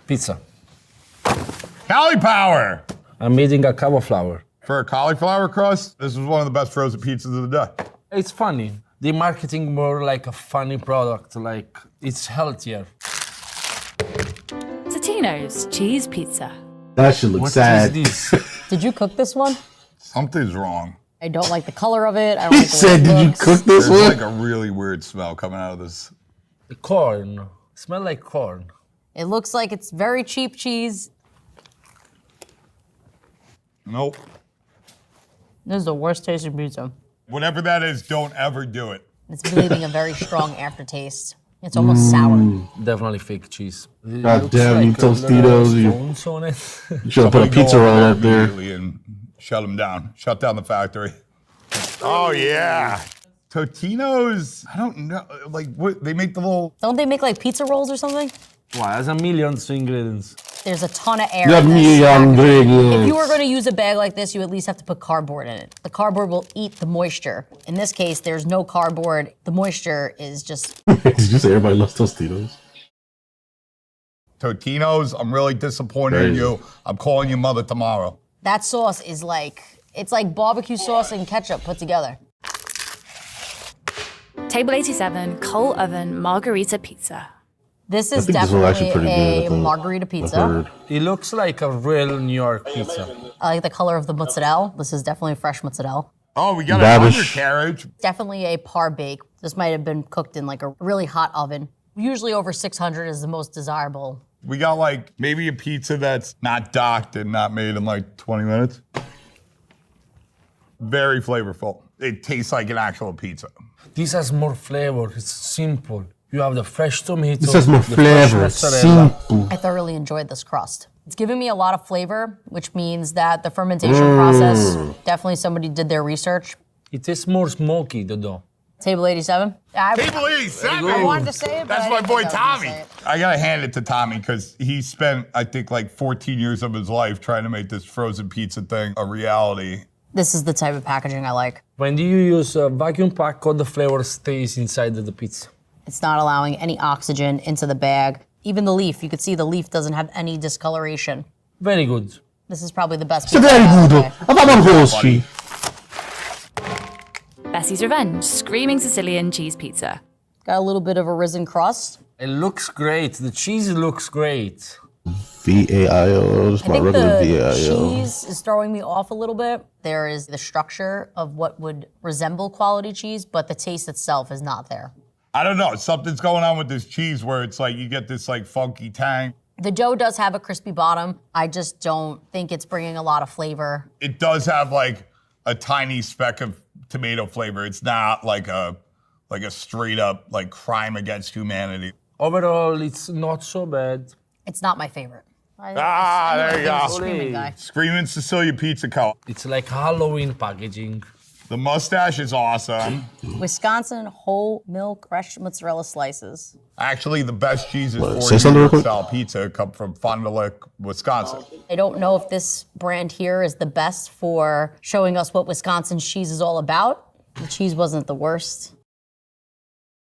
Pizza. Cauliflower! I'm eating a cauliflower. For a cauliflower crust, this is one of the best frozen pizzas of the day. It's funny. The marketing more like a funny product, like it's healthier. Totino's cheese pizza. That should look What sad. is this? Did you cook this one? Something's wrong. I don't like the color of it. I don't like He the way said, it did you looks. cook this There's one? like a really weird smell coming out of this. Corn. Smell like corn. It looks like it's very cheap cheese. Nope. This is the worst tasting pizza. Whatever that is, don't ever do it. It's leaving a very strong aftertaste. It's almost sour. Definitely fake cheese. It God looks damn, you like a little Tostitos, you- bones on it. You should have put a pizza Go roll over up there. immediately and shut them down. Shut down the factory. Oh, yeah. Totino's, I don't know, like what, they make the little, Don't they make like pizza rolls or something? Wow, there's a million ingredients. There's a ton of air You have in this million packaging. ingredients. If you were going to use a bag like this, you at least have to put cardboard in it. The cardboard will eat the moisture. In this case, there's no cardboard. The moisture is just... Did you say everybody loves Tostitos? Totino's, I'm really disappointed in you. I'm calling your mother tomorrow. That sauce is like... It's like barbecue sauce and ketchup put together. Table 87 coal oven margarita pizza. This is think this one's actually definitely pretty good, I a think. margarita I've pizza. heard. It looks like a real New York pizza. I like the color of the mozzarella. This is definitely fresh mozzarella. Oh, we got Babish. an undercarriage. Definitely a par bake. This might have been cooked in like a really hot oven. Usually over 600 is the most desirable. We got like maybe a pizza that's not docked and not made in like 20 minutes. Very flavorful. It tastes like an actual pizza. This has more flavor. It's simple. You have the fresh tomato. This has more the fresh flavor. mozzarella. Simple. I thoroughly enjoyed this crust. It's giving me a lot of flavor, which means that the fermentation process, definitely somebody did their research. It tastes more smoky, the dough. Table 87. Table 87. I wanted to say it, but That's I my didn't boy think I was Tommy. gonna say it. I gotta hand it to Tommy because he spent, I think, like 14 years of his life trying to make this frozen pizza thing a reality. This is the type of packaging I like. When do you use a vacuum pack, all the flavor stays inside of the pizza. It's not allowing any oxygen into the bag. Even the leaf, you could see the leaf doesn't have any discoloration. Very good. This is probably the best It's pizza very I've had good. today. I thought I'm horsey. Bessie's Revenge Screaming Sicilian cheese pizza. Got a little bit of a risen crust. It looks great. The cheese looks great. VAIO. This is I my think regular the VAIO. cheese is throwing me off a little bit. There is the structure of what would resemble quality cheese, but the taste itself is not there. I don't know, something's going on with this cheese where it's like you get this like funky tang. The dough does have a crispy bottom. I just don't think it's bringing a lot of flavor. It does have like a tiny speck of tomato flavor. It's not like a straight up like crime against humanity. Overall, it's not so bad. It's not my favorite. I'm There you go. a screaming guy. Screaming Sicilian Pizza Co. It's like Halloween packaging. The mustache is awesome. Wisconsin whole milk fresh mozzarella slices. Actually, the best cheeses Say for something New real York quick. style pizza come from Fond du Lac, Wisconsin. I don't know if this brand here is the best for showing us what Wisconsin cheese is all about. The cheese wasn't the worst.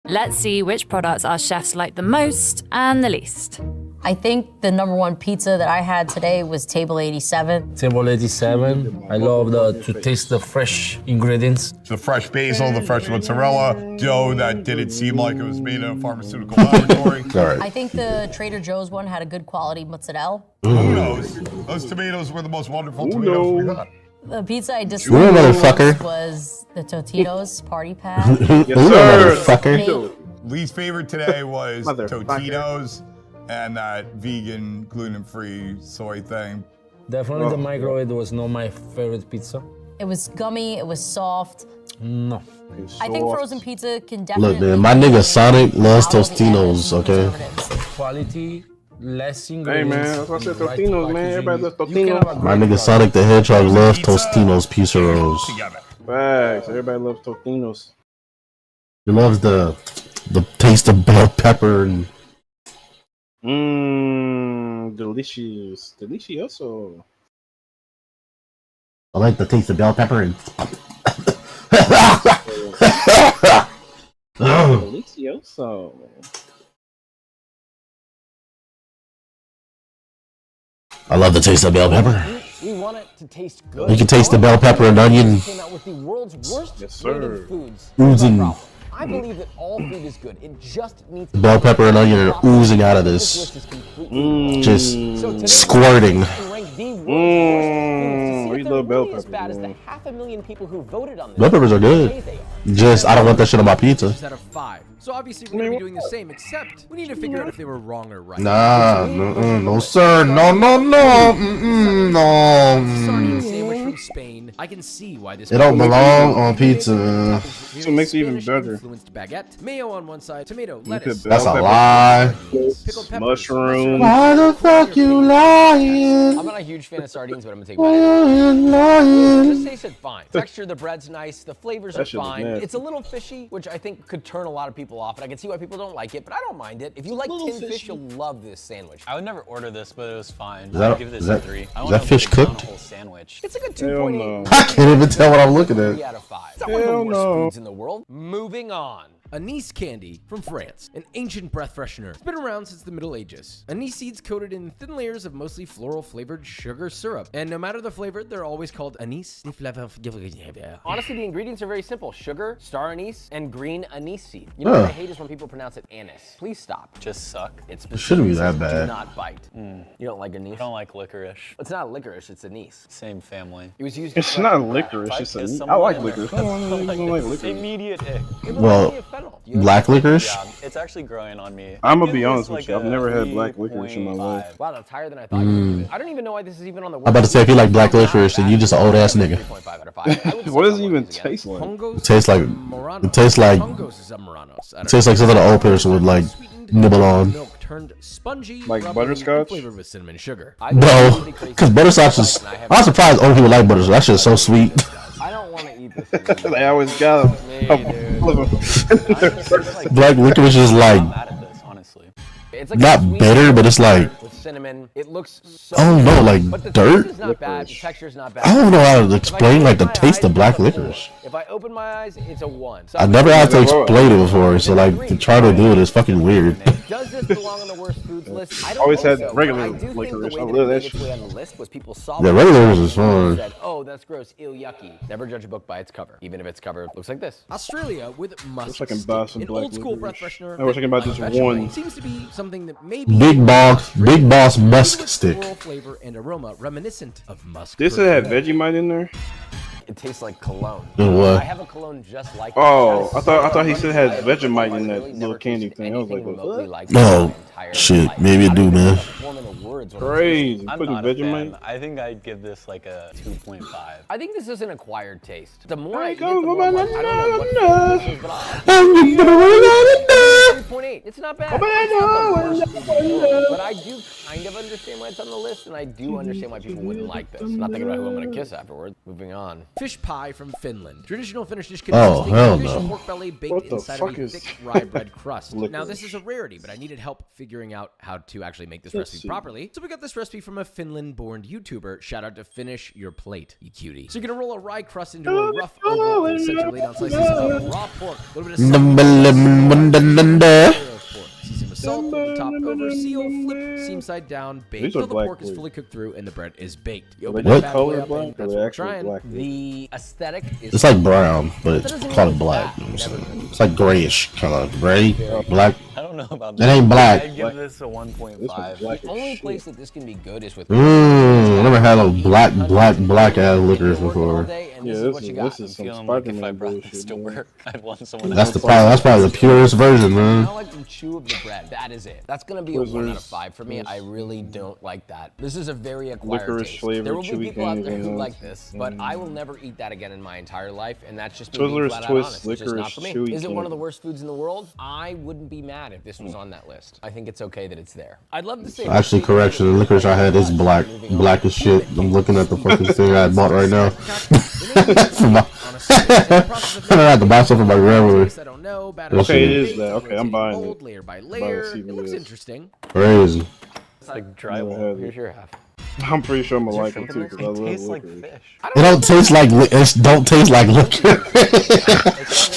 Let's see which products our chefs like the most and the least. I think the number one pizza that I had today was Table 87. Table 87. I love to taste the fresh ingredients. The fresh basil, the fresh mozzarella, dough that didn't seem like it was made in a pharmaceutical laboratory. All right. I think the Trader Joe's one had a good quality mozzarella. Who knows? Those tomatoes were the most wonderful tomatoes we had. The pizza I Ooh, disliked motherfucker. was the Totino's Party Pack. Ooh, motherfucker. Least favorite today was Motherfucker. Totino's and that vegan, gluten-free soy thing. Definitely the microwave was not my favorite pizza. It was gummy, it was soft. No. I think frozen pizza can definitely... Look, man, my nigga Sonic loves follow the Tostinos, added okay? preservatives. Quality, less Hey ingredients. man, that's why I said right Tostinos, man. packaging. Everybody loves You can have a Tostinos. My great nigga Sonic the Hedgehog loves Pizza Tostino's pizza rolls. Together. Facts. Everybody loves Tostinos. He loves the taste of bell pepper and Delicious. Delicioso. I like the taste of bell pepper and Delicioso. I love the taste of bell pepper. We want it to taste good. You can taste the bell pepper and onion Came out with the world's worst Yes, rated sir. foods. oozing. I believe that all food is good. It just needs to Bell pepper and onion are oozing out of this. list is completely Just So today, squirting. we rank the world's worst foods to see we if they're love bell really as bad as peppers, the 500,000 people who voted on this. Bell peppers are good. say they are. Just I don't want that shit on my pizza. Out of 5. So obviously we're gonna be doing the same, except we need to figure out if they were wrong or right. Nah, no sir, no, no. Sardine sandwich from Spain. I can see why this. It don't belong on pizza, man. So it makes it even better. Influenced baguette, mayo on one side, tomato, lettuce. bell That's a pepper. lie. Pickled peppers, Mushroom. Why the fuck you lying? I'm not a huge fan of sardines, but I'm gonna take Why mine. you This lying? tasted fine. Texture, of the bread's nice. The flavors That are shit was fine. nasty. It's a little fishy, which I think could turn a lot of people off, and I can see why people don't like it, but I don't mind it. If you like tinned fish, you'll love this sandwich. I would never order this, but it was fine. that- I'd give this is a that- 3. I is wanna that fish put down cooked? a whole sandwich. It's a good Hell 2.8. no. I can't even tell what I'm looking at. 3 out of 5. It's not one of the Hell worst no. foods in the world. Moving on. Anise candy from France, an ancient breath freshener. It's been around since the Middle Ages. Anise seeds coated in thin layers of mostly floral flavored sugar syrup. And no matter the flavor, they're always called anise. Honestly, the ingredients are very simple. Sugar, star anise, and green anise seed. You know what I hate is when people pronounce it anise. Please stop. Just suck. It's shouldn't be that Do bad. not bite. You don't like anise? I don't like licorice. It's not licorice, it's anise. Same family. It was used It's not licorice. It's Is I like someone- licorice. I don't like licorice. Immediate ick. Well, black licorice? Yeah, it's actually growing on me. I'm gonna I'd be give honest this with you. like I've a never had black licorice in my 3.5. life. Wow, that's higher than I thought you would give it. I don't even know why this is even on the I'm about to say, if you like black licorice, then you just an old ass nigga. 3.5 out of 5. What does it even taste like? Pongos It tastes like Muranos. it tastes like Pongos is Muranos. I don't it tastes like something an old person would like nibble on. Milk turned spongy, Like rubbery, butterscotch? flavored with cinnamon sugar. No, because butterscotch is. I'm surprised old people like butterscotch. That shit is so sweet. I don't want to eat this. They always got Black licorice is like I'm mad at this, honestly. It's like a not sweet bitter, but it's like with cinnamon. It looks so I don't know, like but the dirt. taste is not bad. The texture is not bad. I don't know how to If I explain close like the my taste eyes, of black it's a 4. licorice. If I open my eyes, it's a 1. So I've never had to explain it before, so like to try to do it is fucking weird. Does this belong on the worst foods list? I don't Always think had so. regular I do think licorice. the I way love that that it made its shit. way on the list was people saw Yeah, it regular and is fine. said, "Oh, that's gross, ew, yucky." Never judge a book by its cover, even if its cover looks like this. Australia with musk I can buy stick, some an black old school breath licorice. freshener. I wish I could buy just one. Seems to be something that maybe Big boss musk stick. floral flavor and aroma reminiscent of musk. This perfume. had Vegemite in there. It tastes like cologne. And what? I have a cologne just like Oh, that. I thought he said it had I have Vegemite in that really little never candy tasted thing. I was like, anything remotely what? like No. that in my entire Shit, life. maybe it I do, don't even man. know how to form into words what I'm Crazy. I'm Putting not a Vegemite. fan. I think I'd give this like a 2.5. I think this is an acquired taste. The more I I eat it, go the more I'm like, I don't know what banana. flavor this is, but I'll 3.8. It's not bad. It's not the worst food in the world, but I do kind of understand why it's on the list, and I do understand why people wouldn't like this. Not thinking about who I'm gonna kiss afterward. Moving on. Fish pie from Finland. Traditional Finnish dish Oh, consisting hell of fish no. and pork belly baked What the inside fuck of a is thick rye bread crust. Now, licorice? this is a rarity, but I needed help figuring out how to actually make this Let's recipe see. properly. So we got this recipe from a Finland-born YouTuber. Shout out to Finish Your Plate, you cutie. So you're gonna roll a rye crust into a rough oval and center laid on slices of raw pork, a little bit of salt, season with salt, flip the top over, seal, flip, seam side down, bake These are till the black pork is please. fully cooked through and the bread is baked. You Are open they the just bad color boy up black and or that's they what we're actually trying. black? The aesthetic is. It's like brown, but That it's doesn't call it mean black. it's You know bad. what I'm saying? It's like grayish, kind of gray, black. I don't know about It ain't black. I'd give this a 1.5. black The only place that this can be good is with. I never had a black ass licorice All before. day, and Yeah, this is what you got. this is some Feeling like if I Spider-Man brought this bullshit. to man. work, I'd want someone That's else. that's probably the purest version, I man. don't like the chew of the bread. That is it. That's gonna be a 1 out of 5 for me. I really don't like that. This is a very acquired Licorice taste. flavored There will be chewy people out candy there who donuts. like this, but I will never eat that again in my entire life, and that's just me being Twizzlers flat out Twist honest. It's just not licorice for me. chewy Is it one of the candy. worst foods in the world? I wouldn't be mad if this was on that list. I think it's okay that it's there. I'd love to say. Actually, correction. The licorice I had is black, black as shit. I'm looking at the fucking thing I bought right now. For my- I had to buy something for my grandmother. I don't know. Okay, it is that. Okay, I'm buying it. Layer by to layer. see It what looks it is. interesting. Crazy. It's like Never drywall. had Here's it. your half. I'm pretty sure I'm gonna like it too because I It love tastes like licorice. fish. It don't taste like it don't taste like liquor.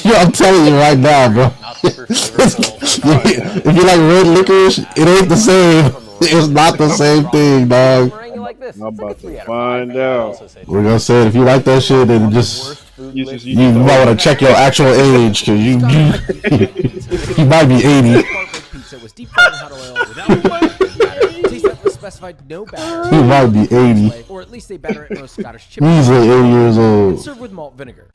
Yo, I'm telling you right now, bro. Not super flavorful. If you like red licorice, it ain't the same. It's not the same thing, dog. Meringue like this. I'm It's like a about 3 to out of 5. find out. We're gonna say it. If you like that shit, then just you might want to check your actual age, cause you might be 80. Heartbreak pizza was deep fried in hot oil without batter. Taste that was specified no batter. You might be 80. Or at least they batter it in most Scottish chip. He's like 80 years And old. serve with malt vinegar.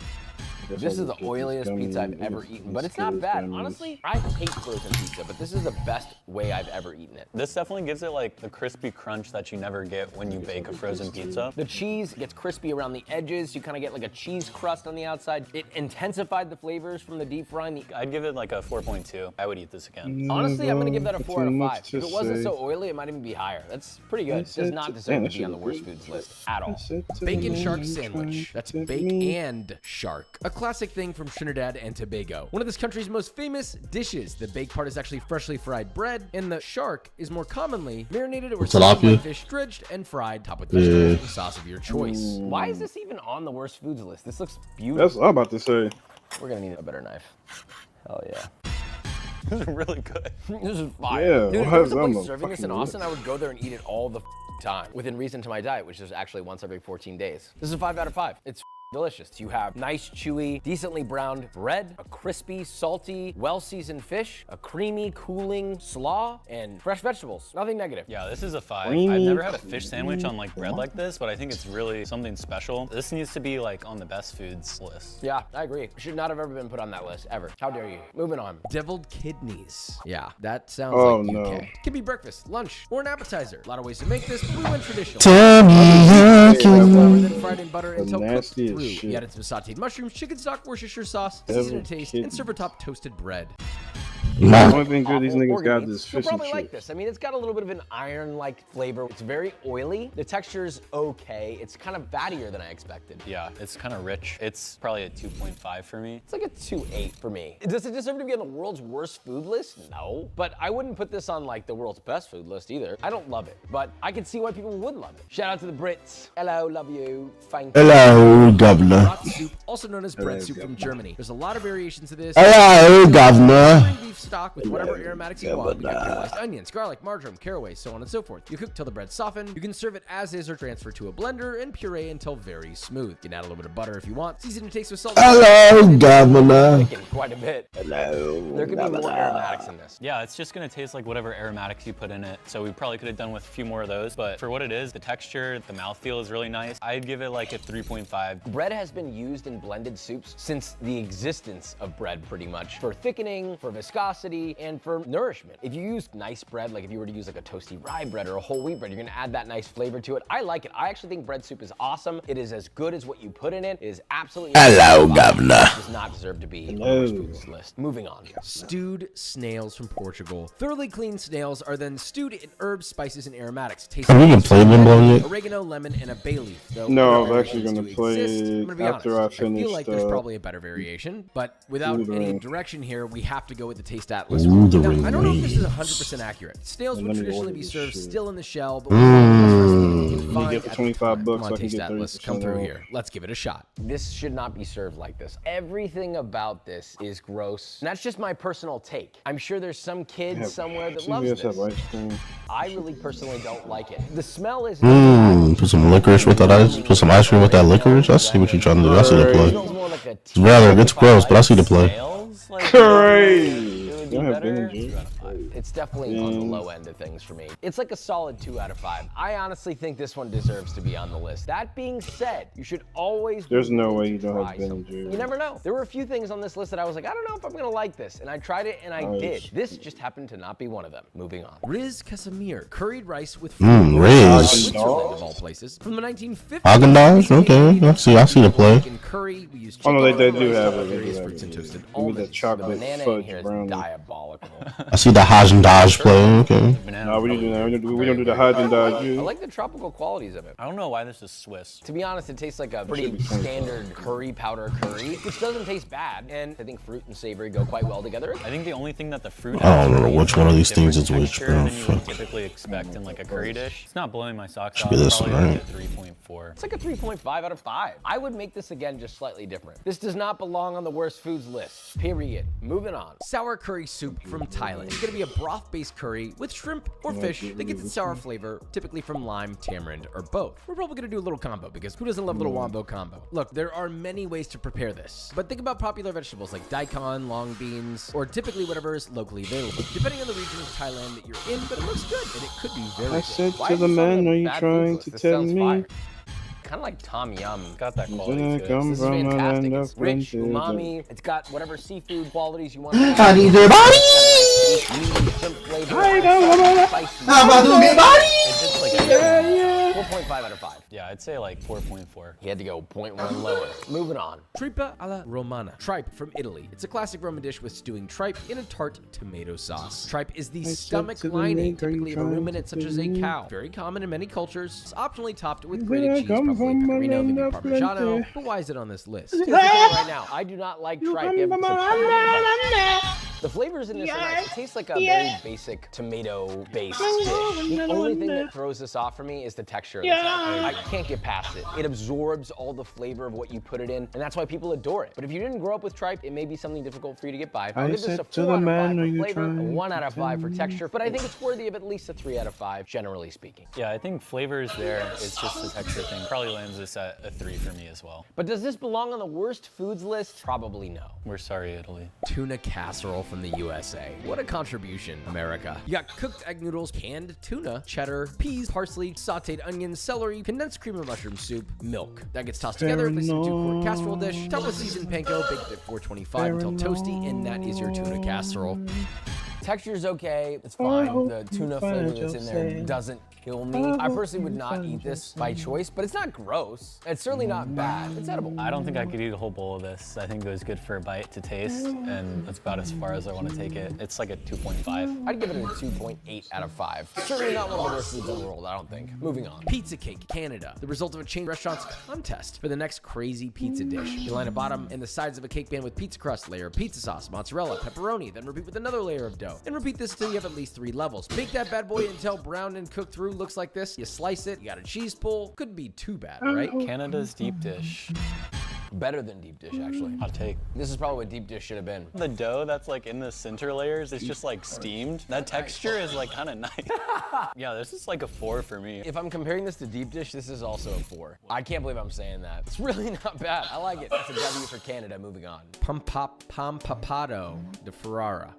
This is the oiliest pizza I've ever eaten, but it's not bad. Honestly, I hate frozen pizza, but this is the best way I've ever eaten it. This definitely gives it like the crispy crunch that you never get when you bake a frozen pizza. The cheese gets crispy around the edges. You kind of get like a cheese crust on the outside. It intensified the flavors from the deep frying. I'd give it like a 4.2. I would eat this again. Honestly, I'm gonna give that a 4 out of 5. If it wasn't so oily, it might even be higher. That's pretty good. It does not deserve to be on the worst foods list at all. Bacon shark sandwich. That's bake and shark. A classic thing from Trinidad and Tobago. One of this country's most famous dishes. The bake part is actually freshly fried bread, and the shark is more commonly marinated or Tilapia. fish, dredged and fried, topped with vegetables and sauce of your choice. Why is this even on the worst foods list? This looks beautiful. That's what I'm about to say. We're gonna need a better knife. Hell yeah. This is really good. This is fire. Yeah, Dude, if why there was is a that place serving this in motherfucking Austin, I would go there and eat it all the time, within reason to my diet, which is actually once every 14 days. This is a 5 out of 5. It's delicious. You have nice, chewy, decently browned bread, a crispy, salty, well-seasoned fish, a creamy, cooling slaw, and fresh vegetables. Nothing negative. Yeah, this is a 5. I've never had a fish sandwich on like bread like this, but I think it's really something special. This needs to be like on the best foods list. Yeah, I agree. Should not have ever been put on that list, ever. How dare you? Moving on. Deviled kidneys. Yeah, that sounds Oh, like no. UK. Can be breakfast, lunch, or an appetizer. A lot of ways to make this, but we went traditional. Tell me I Flour, can. then fried in butter until cooked nasty as through. shit. You add it to sauteed mushrooms, chicken stock, Worcestershire sauce, season to taste, and kidneys. serve atop toasted bread. The Nah. only thing good these niggas got is You'll fish and probably like chips. this. I mean, it's got a little bit of an iron-like flavor. It's very oily. The texture's okay. It's kind of fattier than I expected. Yeah, it's kind of rich. It's probably a 2.5 for me. It's like a 2.8 for me. Does it deserve to be on the world's worst food list? No. But I wouldn't put this on like the world's best food list either. I don't love it, but I can see why people would love it. Shout out to the Brits. Hello, love you. Thank you. Hello, governor. Brat soup, also known as bread soup from Germany. There's a lot of variations to this. Hello, governor. Beef stock with whatever aromatics you want. We got caramelized onions, garlic, marjoram, caraway, so on and so forth. You cook till the bread's softened. You can serve it as is or transfer to a blender and puree until very smooth. You can add a little bit of butter if you want. Season to taste with salt. Hello, governor. Chicken, quite a bit. Hello. There could be more aromatics in this. Yeah, it's just gonna taste like whatever aromatics you put in it. So we probably could have done with a few more of those, but for what it is, the texture, the mouthfeel is really nice. I'd give it like a 3.5. Bread has been used in blended soups since the existence of bread, pretty much, for thickening, for viscosity, and for nourishment. If you use nice bread, like if you were to use like a toasty rye bread or a whole wheat bread, you're gonna add that nice flavor to it. I like it. I actually think bread soup is awesome. It is as good as what you put in it. It is absolutely Hello, governor. does not deserve to be on the worst foods list. Moving on. Stewed snails from Portugal. Thoroughly cleaned snails are then stewed in herbs, spices, and aromatics. Taste Have you even played Limbo yet? oregano, lemon, and a bay leaf. Though No, other I'm actually variations gonna do play exist. I'm it gonna be after honest. I I feel finish like there's the probably a better variation, but without any Ring. direction here, we have to go with the taste atlas. Ooh, the Now, ring I don't know if this is rings. 100% accurate. Snails would Let me traditionally order be this served shit. still in the shell, but we found the best recipe you can find get the at the 25 time. bucks Come so on, I can taste get atlas, come 30% through off. here. Let's give it a shot. This should not be served like this. Everything about this is gross. And that's just my personal take. I'm sure there's some kid somewhere that loves CVS have this. ice cream. I really personally don't like it. The smell is Put some licorice with that ice. Put some ice cream with that licorice. I see what you're trying to do. I see the It play. smells more like a It's rather, it's gross, but I see the play. Snails? Like, Crazy. it would You be don't have Ben better. and Jerry's? 2 out of 5. It's definitely on the low end of things for me. It's like a solid 2 out of 5. I honestly think this one deserves to be on the list. That being said, you should always There's no way you try don't have Ben and something. Jerry's. You never know. There were a few things on this list that I was like, I don't know if I'm gonna like this. And I tried it and I did. This just happened to not be one of them. Moving on. Riz Casimir, curried rice with Riz. Switzerland of all places. From the 1950s. Haagen-Dazs? Okay, I see the play. In curry, we use Oh, no, chicken, they do rice, have it. various They do fruits have and it. toasted Give me the almonds. The chocolate banana in fudge here is brownie. diabolical. I see the Haagen-Dazs play. Okay. Banana No, we probably don't do that. We very, don't do the very Haagen-Dazs. I You. like the tropical qualities of it. I don't know why this is Swiss. To be honest, it tastes like a pretty be 25. standard curry powder curry, which doesn't taste bad. And I think fruit and savory go quite well together. I think the only thing that the fruit I don't has know is which one of these different things is which, texture bro. than you would Fuck. typically expect in like a curry dish. It's not blowing my socks Should off. be this Probably one, like right? a 3.4. It's like a 3.5 out of 5. I would make this again just slightly different. This does not belong on the worst foods list. Period. Moving on. Sour curry soup from Thailand. going to be a broth-based curry with shrimp or fish that gets its sour flavor, typically from lime, tamarind, or both. We're probably going to do a little combo because who doesn't love a little wombo combo? Look, there are many ways to prepare this, but think about popular vegetables like daikon, long beans, or typically whatever is locally available, depending on the region of Thailand that you're in, but it looks good and it could be very I good. said Why to is the this on man, the are you bad trying foods to list? This tell sounds me? fire. Kind of like Tom Yum. Got that quality Did I to it. come This is from a fantastic. land It's of rich, plenty? umami. It's got whatever seafood qualities you want. I need your body. Meaty shrimp flavor. I don't know. Spicy. How about to get body? If it's like a, Yeah, yeah. 4.5 out of 5. yeah, I'd say like 4.4. He had to go 0.1 lower. Moving on. Tripa alla romana. Tripe from Italy. It's a classic Roman dish with stewing tripe in a tart tomato sauce. Tripe is the said stomach to the lining, nigger, you typically of a trying ruminant to such as a tell me? cow. Very common in many cultures. It's optionally topped with Where I grated cheese, come probably from, a pecorino, land maybe of parmigiano. plenty. But why is it on this list? Here's the thing right now. I do not like tripe. The flavors in this are nice. It tastes like a very basic tomato-based dish. The only thing that throws this off for me is the texture of this. I can't get past it. It absorbs all the flavor of what you put it in, and that's why people adore it. But if you didn't grow up with tripe, it may be something difficult for you to get by. I'll give this a 4 out of 5 for flavor, a 1 out of 5 for texture, but I think it's worthy of at least a 3 out of 5, generally speaking. Yeah, I think flavor is there. It's just the texture thing. Probably lands this at a 3 for me as well. But does this belong on the worst foods list? Probably no. We're sorry, Italy. Tuna casserole from the USA. What a contribution, America. You got cooked egg noodles, canned tuna, cheddar, peas, parsley, sauteed onions, celery, condensed cream of mushroom soup, milk. That gets tossed together, placed in a 2-quart casserole dish, topped with seasoned panko, baked at 425 until toasty, and that is your tuna casserole. Texture's okay, it's fine. The tuna flavor that's in there doesn't kill me. I personally would not eat this by choice, but it's not gross. It's certainly not bad. It's edible. I don't think I could eat a whole bowl of this. I think it was good for a bite to taste, and that's about as far as I want to take it. It's like a 2.5. I'd give it a 2.8 out of 5. Certainly not one of the worst foods in the world, I don't think. Moving on. Pizza Cake, Canada. The result of a chain restaurant's contest for the next crazy pizza dish. You line a bottom and the sides of a cake pan with pizza crust, layer of pizza sauce, mozzarella, pepperoni, then repeat with another layer of dough. And repeat this until you have at least 3 levels. Bake that bad boy until browned and cooked through looks like this. You slice it, you got a cheese pull. Couldn't be too bad, right? Canada's deep dish. Better than deep dish, actually. Hot take. This is probably what deep dish should have been. The dough that's like in the center layers is just like steamed. That texture is like kind of nice. Yeah, this is like a 4 for me. If I'm comparing this to deep dish, this is also a 4. I can't believe I'm saying that. It's really not bad. I like it. That's a W for Canada. Moving on. Pampapado de Ferrara.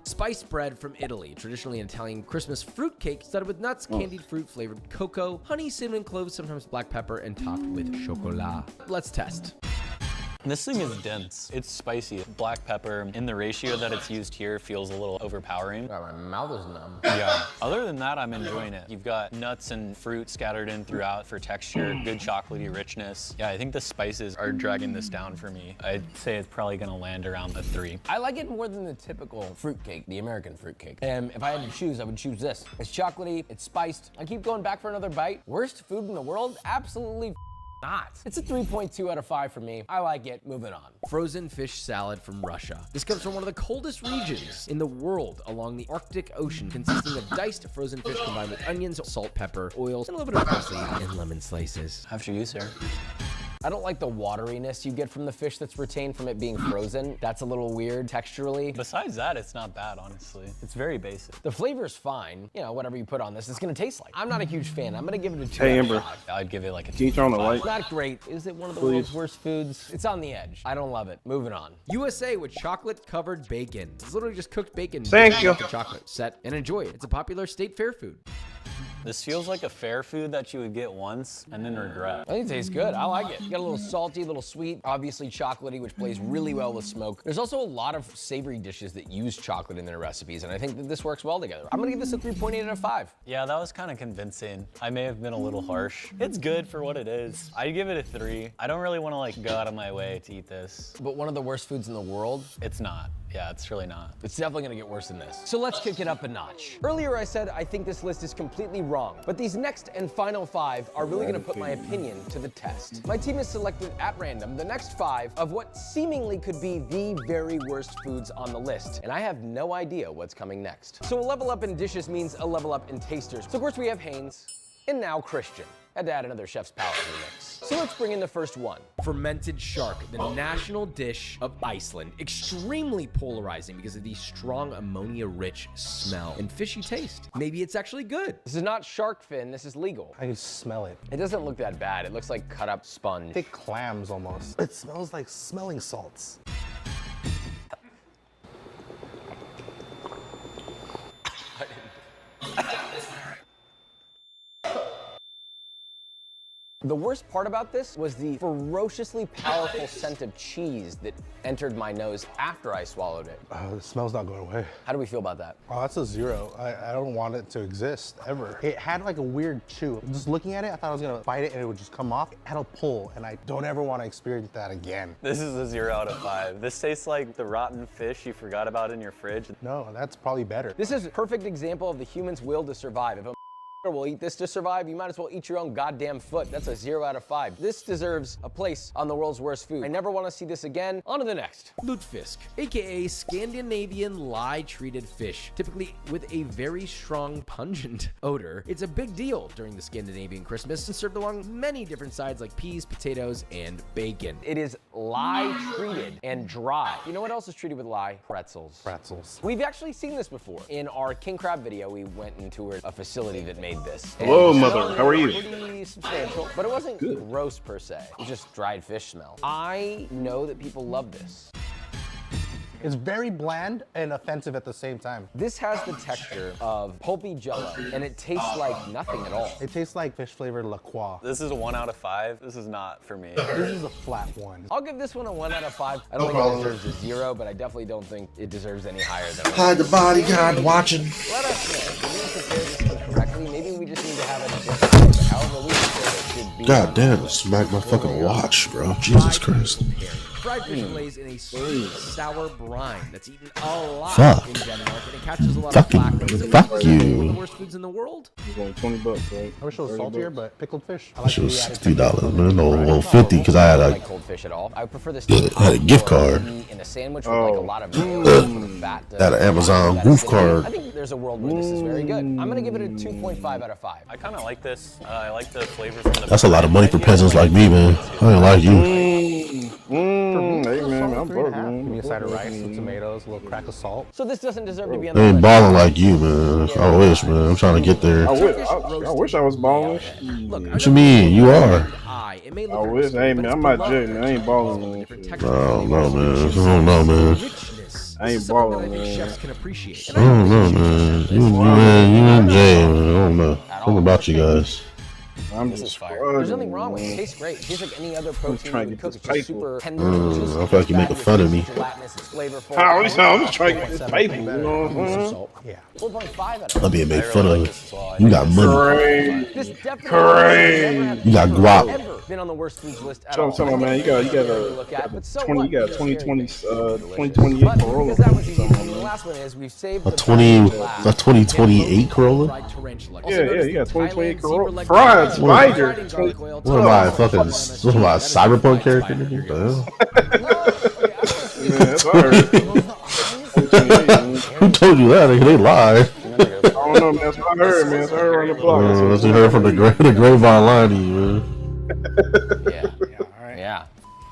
Spice bread from Italy, traditionally an Italian Christmas fruit cake studded with nuts, candied fruit flavored cocoa, honey, cinnamon, cloves, sometimes black pepper, and topped with chocolat. Let's test. This thing is dense. It's spicy. Black pepper in the ratio that it's used here feels a little overpowering. God, my mouth is numb. Yeah. Other than that, I'm enjoying it. You've got nuts and fruit scattered in throughout for texture, good chocolatey richness. Yeah, I think the spices are dragging this down for me. I'd say it's probably gonna land around a 3. I like it more than the typical fruit cake, the American fruit cake. And if I had to choose, I would choose this. It's chocolatey, it's spiced. I keep going back for another bite. Worst food in the world? Absolutely not. It's a 3.2 out of 5 for me. I like it. Moving on. Frozen fish salad from Russia. This comes from one of the coldest regions in the world along the Arctic Ocean, consisting of diced frozen fish combined with onions, salt, pepper, oils, and a little bit of parsley and lemon slices. After you, sir. I don't like the wateriness you get from the fish that's retained from it being frozen. That's a little weird texturally. Besides that, it's not bad, honestly. It's very basic. The flavor's fine. You know, whatever you put on this, it's gonna taste like. I'm not a huge fan. I'm gonna give it a 2 Hey, out of Amber. 5. I'd give it like a 2. Can you turn on the light? It's not great. Is it one of the Please. world's worst foods? It's on the edge. I don't love it. Moving on. USA with chocolate covered bacon. It's literally just cooked bacon. Thank you. With the chocolate. Set and enjoy it. It's a popular state fair food. This feels like a fair food that you would get once and then regret. I think it tastes good. I like it. You got a little salty, a little sweet, obviously chocolatey, which plays really well with smoke. There's also a lot of savory dishes that use chocolate in their recipes, and I think that this works well together. I'm gonna give this a 3.8 out of 5. Yeah, that was kind of convincing. I may have been a little harsh. It's good for what it is. I'd give it a 3. I don't really want to like go out of my way to eat this. But one of the worst foods in the world? It's not. Yeah, it's really not. It's definitely gonna get worse than this. So let's kick it up a notch. Earlier I said I think this list is completely wrong, but these next and final 5 are really gonna put my opinion to the test. My team has selected at random the next 5 of what seemingly could be the very worst foods on the list, and I have no idea what's coming next. So a level up in dishes means a level up in tasters. So of course we have Haynes, and now Christian. Had to add another Chef's Palate remix. So let's bring in the first one. Fermented shark, the national dish of Iceland. Extremely polarizing because of the strong ammonia-rich smell and fishy taste. Maybe it's actually good. This is not shark fin, this is legal. I can smell it. It doesn't look that bad. It looks like cut up sponge. Thick clams almost. It smells like smelling salts. The worst part about this was the ferociously powerful scent of cheese that entered my nose after I swallowed it. The smell's not going away. How do we feel about that? Oh, that's a 0. I don't want it to exist ever. It had like a weird chew. Just looking at it, I thought I was gonna bite it and it would just come off. It had a pull, and I don't ever want to experience that again. This is a 0 out of 5. This tastes like the rotten fish you forgot about in your fridge. No, that's probably better. This is a perfect example of the human's will to survive. If a will eat this to survive, you might as well eat your own goddamn foot. That's a 0 out of 5. This deserves a place on the world's worst food. I never want to see this again. On to the next. Lutefisk, aka Scandinavian lye-treated fish, typically with a very strong pungent odor. It's a big deal during the Scandinavian Christmas and served along many different sides like peas, potatoes, and bacon. It is lye treated and dry. You know what else is treated with lye? Pretzels. Pretzels. We've actually seen this before. In our king crab video, we went and toured a facility that made this. Hello, And the mother. smell How are you? was pretty substantial, but it wasn't gross per se. It was just dried fish smell. I know that people love this. It's very bland and offensive at the same time. This has the texture of pulpy jello, and it tastes like nothing at all. It tastes like fish flavored La Croix. This is a 1 out of 5. This is not for me. This is a flat 1. I'll give this one a 1 out of 5. I don't think it deserves a 0, but I definitely don't think it deserves any higher than a 1. Hide the bodyguard watching. Let us know. If we didn't prepare this one correctly, maybe we just need to have it a different way, but however we prepare it should be. God damn, smack my fucking watch, bro. Jesus Christ. Fried fish fillets in a sweet, sour brine that's eaten a lot Fuck. in Denmark, and it catches a lot Fucking- of flack. fuck One of you. the worst foods in the world. It's only $20, right? I wish it was 30 saltier, bucks. but pickled fish. I That shit the was added $60, texture. man. No, well, 50 because I had I a don't like cold fish at all. I would prefer this Yeah, I had a gift card. in a sandwich with like a lot of mayo and fat. Had an Amazon That gift is- card. I think there's a world where this is very good. I'm gonna give it a 2.5 out of 5. I kind of like this. I like the flavor from the That's a lot of money for peasants like me, man. I ain't like you. Hey, man, I'm broke, Give man. me a side of rice, some tomatoes, a little crack of salt. So this doesn't deserve to be on the I ain't list. balling like you, man. I wish, man. I'm trying to get there. I wish I was balling. Look, What you mean? You are. It may I look wish. Hey, man, I'm not judging. I ain't balling, man. I don't know, man. I don't know, man. I ain't Something that balling, I think man. chefs can appreciate. I don't know, man. You and Jay, man. I don't know. Something about you guys. I'm This is just fire. There's nothing wrong with it. It man. tastes great. It tastes like any other protein trying you to cook. get It's this just super tender. I feel like you're making fun of me. Gelatinous, it's flavorful. I'm just trying to get this paper, you know what I'm saying? Salt. Yeah. 4.5 out of I'm being made I fun really of. like this as well. I You think got it's- money. Great. This definitely Great. You got guap. ever been on the worst foods list at So all. I'm telling you, man, you got Look at, but so 20, what? you got It's 2020, very good. 2028 But Corolla. because that was easy, the last one is we've saved A the 2028 Corolla? Fried tarantula. Yeah, yeah, you got 2028 Thailand Corolla. zebra leg Fried burger, spider. fried in garlic oil, What am I, fucking, what am I, a cyberpunk character? What the hell? Man, that's what I heard. 2028, man. Who told you that? They lied. I don't know, man. That's what I heard, man. That's what I heard on the block. That's what you heard from the grapevine lying to you, man. Yeah. All right. Yeah.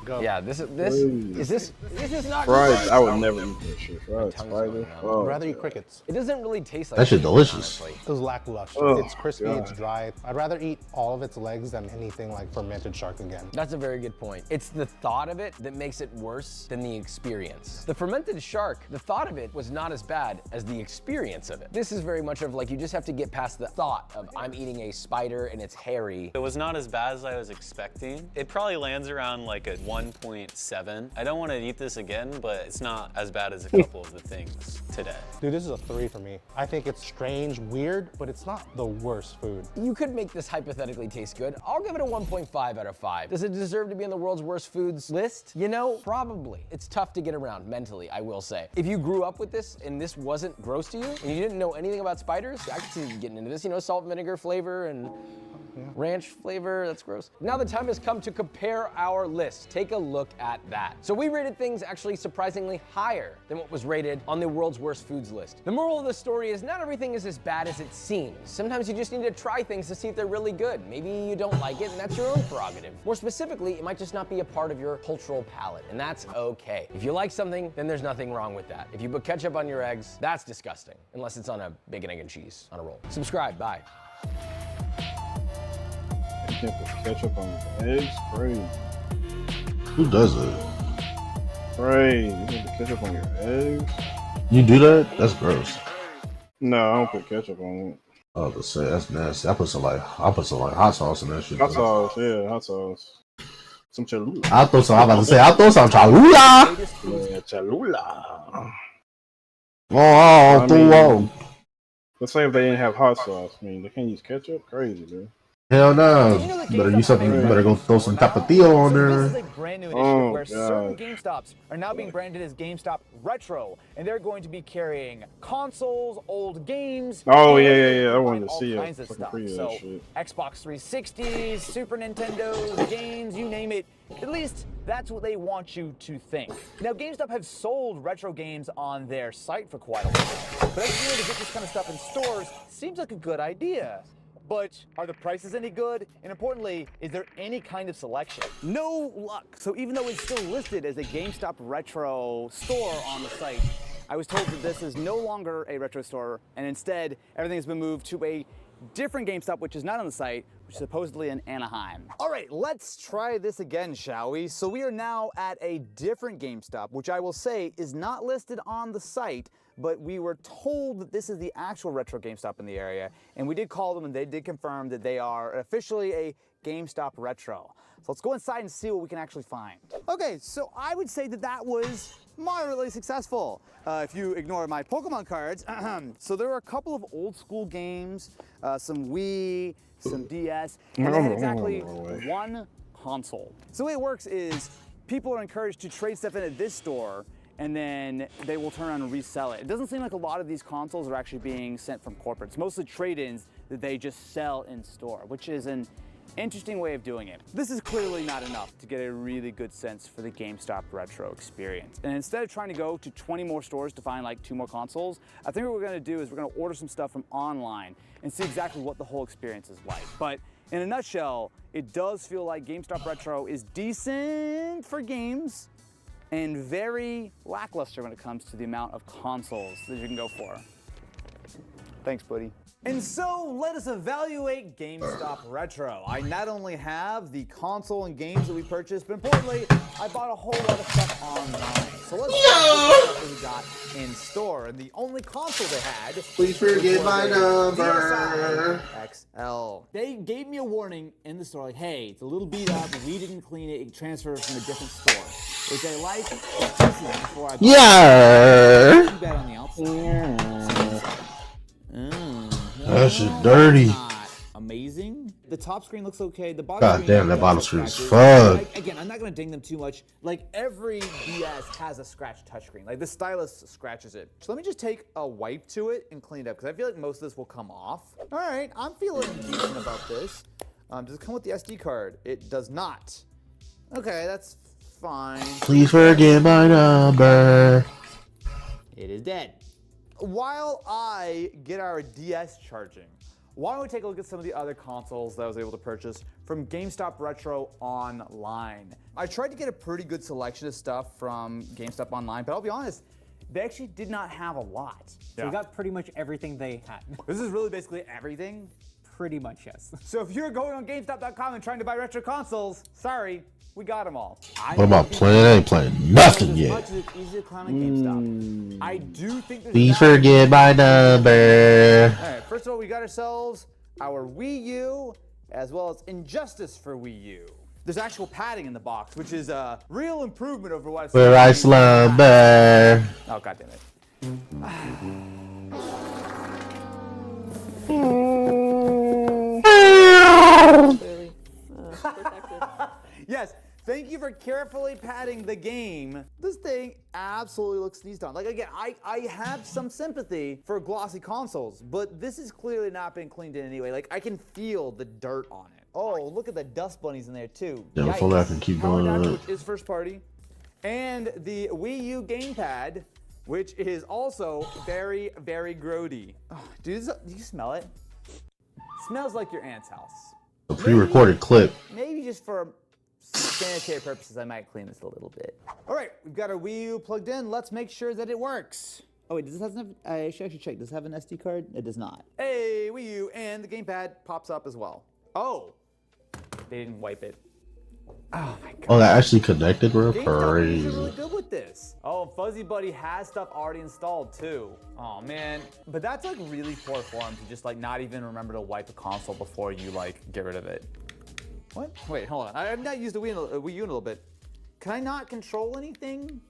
Go. Yeah, this is not Fries, I would never eat that shit. Fried spider. I'd Oh. rather eat crickets. It doesn't really taste like That shit chicken, delicious. honestly. It was lackluster. Oh, It's crispy, God. it's dry. I'd rather eat all of its legs than anything like fermented shark again. That's a very good point. It's the thought of it that makes it worse than the experience. The fermented shark, the thought of it was not as bad as the experience of it. This is very much of like, you just have to get past the thought of I'm eating a spider and it's hairy. It was not as bad as I was expecting. It probably lands around like a 1.7. I don't want to eat this again, but it's not as bad as a couple of the things today. Dude, this is a 3 for me. I think it's strange, weird, but it's not the worst food. You could make this hypothetically taste good. I'll give it a 1.5 out of 5. Does it deserve to be on the world's worst foods list? You know, probably. It's tough to get around mentally, I will say. If you grew up with this and this wasn't gross to you and you didn't know anything about spiders, I could see you getting into this, you know, salt and vinegar flavor and Ranch flavor, that's gross. Now the time has come to compare our list. Take a look at that. So we rated things actually surprisingly higher than what was rated on the world's worst foods list. The moral of the story is not everything is as bad as it seems. Sometimes you just need to try things to see if they're really good. Maybe you don't like it and that's your own prerogative. More specifically, it might just not be a part of your cultural palate, and that's okay. If you like something, then there's nothing wrong with that. If you put ketchup on your eggs, that's disgusting, unless it's on a bacon, egg, and cheese on a roll. Subscribe, bye. You can't put ketchup on your eggs? Crazy. Who does it? Crazy. You can put ketchup on your eggs? You do that? That's gross. No, I don't put ketchup on it. Oh, to say that's nasty. I put some like hot sauce in that shit. Hot sauce, yeah, hot sauce. Some Cholula. I'm about to say I throw some Cholula. Yeah, Cholula. Let's say if they didn't have hot sauce. I mean, they can't use ketchup? Crazy, dude. Hell no. Better use something. You better go throw some tapatio on This is there. a brand new initiative where certain GameStops are now being branded as GameStop Retro, and they're going to be carrying consoles, old games. Oh yeah. I wanted to see it. Kinds of stuff. So Xbox 360s, Super Nintendos, games, you name it. At least that's what they want you to think. Now, GameStop have sold retro games on their site for quite a while, but as you know, to get this kind of stuff in stores seems like a good idea. But are the prices any good? And importantly, is there any kind of selection? No luck. So even though it's still listed as a GameStop Retro store on the site, I was told that this is no longer a retro store, and instead everything has been moved to a different GameStop, which is not on the site, which is supposedly in Anaheim. All right, let's try this again, shall we? So we are now at a different GameStop, which I will say is not listed on the site, but we were told that this is the actual retro GameStop in the area, and we did call them and they did confirm that they are officially a GameStop Retro. So let's go inside and see what we can actually find. Okay, so I would say that that was moderately successful, if you ignore my Pokemon cards. So there were a couple of old school games, some Wii, some DS, and they had exactly one console. So the way it works is people are encouraged to trade stuff in at this store, and then they will turn around and resell it. It doesn't seem like a lot of these consoles are actually being sent from corporate. It's mostly trade-ins that they just sell in store, which is an interesting way of doing it. This is clearly not enough to get a really good sense for the GameStop Retro experience. And instead of trying to go to 20 more stores to find like 2 more consoles, I think what we're gonna do is we're gonna order some stuff from online and see exactly what the whole experience is like. But in a nutshell, it does feel like GameStop Retro is decent for games and very lackluster when it comes to the amount of consoles that you can go for. Thanks, buddy. And so let us evaluate GameStop Retro. I not only have the console and games that we purchased, but importantly, I bought a whole lot of stuff online. So let's see what we got in store. And the only console they had, please forget my number. XL. They gave me a warning in the store, like, hey, it's a little beat up, we didn't clean it, it transferred from a different store. Which I like. Before I yeah. Too bad on the outside. That shit dirty. Amazing. The top screen looks okay. The bottom God screen, damn, that bottom screen is fun. Again, I'm not gonna ding them too much. Like every DS has a scratch touchscrine. Like the stylus scratches it. So let me just take a wipe to it and clean it up because I feel like most of this will come off. All right, I'm feeling decent about this. Does it come with the SD card? It does not. Okay, that's fine. Please forget my number. It is dead. While I get our DS charging, why don't we take a look at some of the other consoles that I was able to purchase from GameStop Retro Online. I tried to get a pretty good selection of stuff from GameStop Online, but I'll be honest, they actually did not have a lot. So we got pretty much everything they had. This is really basically everything? Pretty much, yes. So if you're going on GameStop.com and trying to buy retro consoles, sorry, we got them all. What about playing? I ain't playing nothing yet. As much as it's easy to climb at GameStop. I do think there's Please forget my number. All right, first of all, we got ourselves our Wii U, as well as Injustice for Wii U. There's actual padding in the box, which is a real improvement over what I've seen. Where I slumber. Oh, God damn it. Yes, Thank you for carefully patting the game. This thing absolutely looks sneezed on. Like, again, I have some sympathy for glossy consoles, but this has clearly not been cleaned in any way. Like, I can feel the dirt on it. Oh, look at the dust bunnies in there, too. Yeah, if only I can keep Power going adapter, up. which is first party. And the Wii U gamepad, which is also very, very grody. Oh, do you smell it? Smells like your aunt's house. A pre-recorded clip. Maybe just for sanitary purposes, I might clean this a little bit. All right, we've got our Wii U plugged in. Let's make sure that it works. Oh wait, does this have? I should actually check. Does it have an SD card? It does not. Hey, Wii U, and the gamepad pops up as well. Oh, they didn't wipe it. Oh my god. Oh, that actually connected, bro. GameStop is Crazy. really good with this. Oh, Fuzzy Buddy has stuff already installed too. Oh man, but that's like really poor form to just like not even remember to wipe a console before you like get rid of it. What? Wait, hold on. I've not used a Wii U in a little bit. Can I not control anything?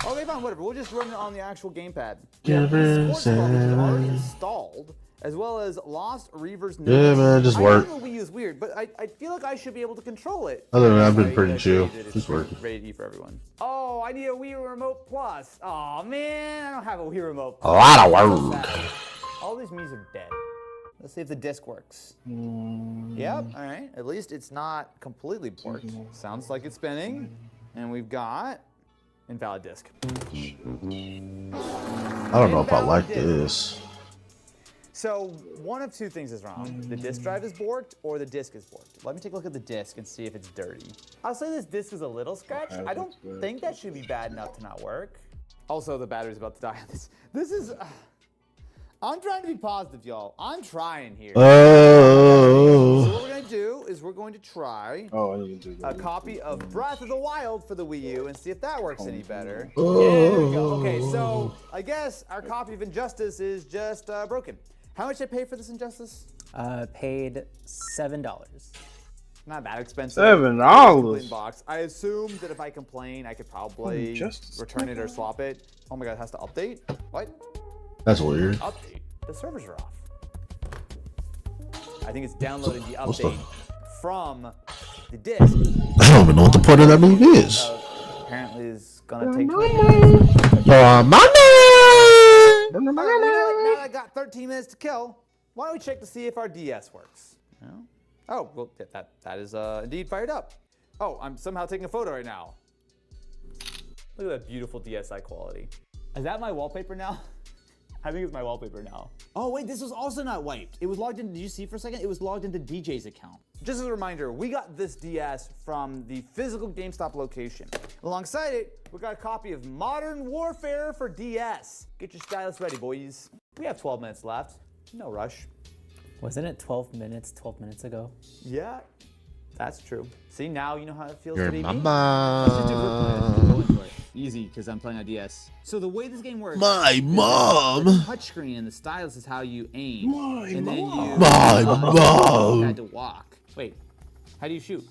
Okay, fine, whatever. We'll just run it on the actual gamepad. Yeah, sports mode is already installed, as well as Lost Reavers. Yeah, man, just work. I know the Wii U is weird, but I feel like I should be able to control it. Other than that, I've been pretty chill. Just working. Rated E for everyone. Oh, I need a Wii Remote Plus. Oh man, I don't have a Wii Remote Plus. A lot of work. All these Mii's are dead. Let's see if the disc works. Yep, all right. At least it's not completely borked. Sounds like it's spinning. And we've got invalid disc. I don't know if I like this. So one of two things is wrong. The disk drive is borked or the disc is borked. Let me take a look at the disc and see if it's dirty. I'll say this disc is a little scratched. I don't think that should be bad enough to not work. Also, the battery's about to die. This is... I'm trying to be positive, y'all. I'm trying here. So what we're going to do is we're going to try a copy of Breath of the Wild for the Wii U and see if that works any better. Yeah, there we go. Okay, so I guess our copy of Injustice is just broken. How much did I pay for this Injustice? Paid $7. Not that expensive. $7. Box. I assume that if I complain, I could probably return it or swap it. Oh my god, it has to update? What? That's weird. Update? The servers are off. I think it's downloading the update from the disk. I don't even know what the point of that move is. Apparently it's gonna take 20 minutes. Money! Now that I got 13 minutes to kill, why don't we check to see if our DS works? No? Oh, well, that is indeed fired up. Oh, I'm somehow taking a photo right now. Look at that beautiful DSi quality. Is that my wallpaper now? I think it's my wallpaper now. Oh wait, this was also not wiped. It was logged in, did you see for a second? It was logged into DJ's account. Just as a reminder, we got this DS from the physical GameStop location. Alongside it, we got a copy of Modern Warfare for DS. Get your stylus ready, boys. We have 12 minutes left. No rush. Wasn't it 12 minutes ago? Yeah, that's true. See, now you know how it feels Your to be me. mama. Let's just do a quick minute. Go into it. Easy, because I'm playing on DS. So the way this game works... My mom. The touchscreen and the stylus is how you aim. My mom. My mom. You had to walk. Wait, how do you shoot?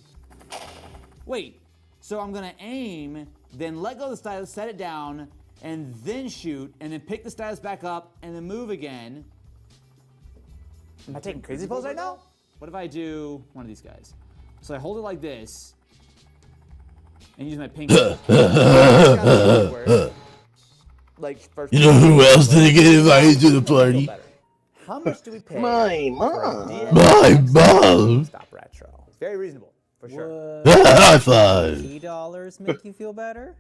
Wait, so I'm gonna aim, then let go of the stylus, set it down, and then shoot, and then pick the stylus back up, and then move again. Am I taking crazy pose right now? What if I do one of these guys? So I hold it like this, and use my pinky. Like first. You know who else didn't get invited to the party? How much do we pay? My mom. My mom. Stop retro. It's very reasonable, for sure. High five. $80 make you feel better?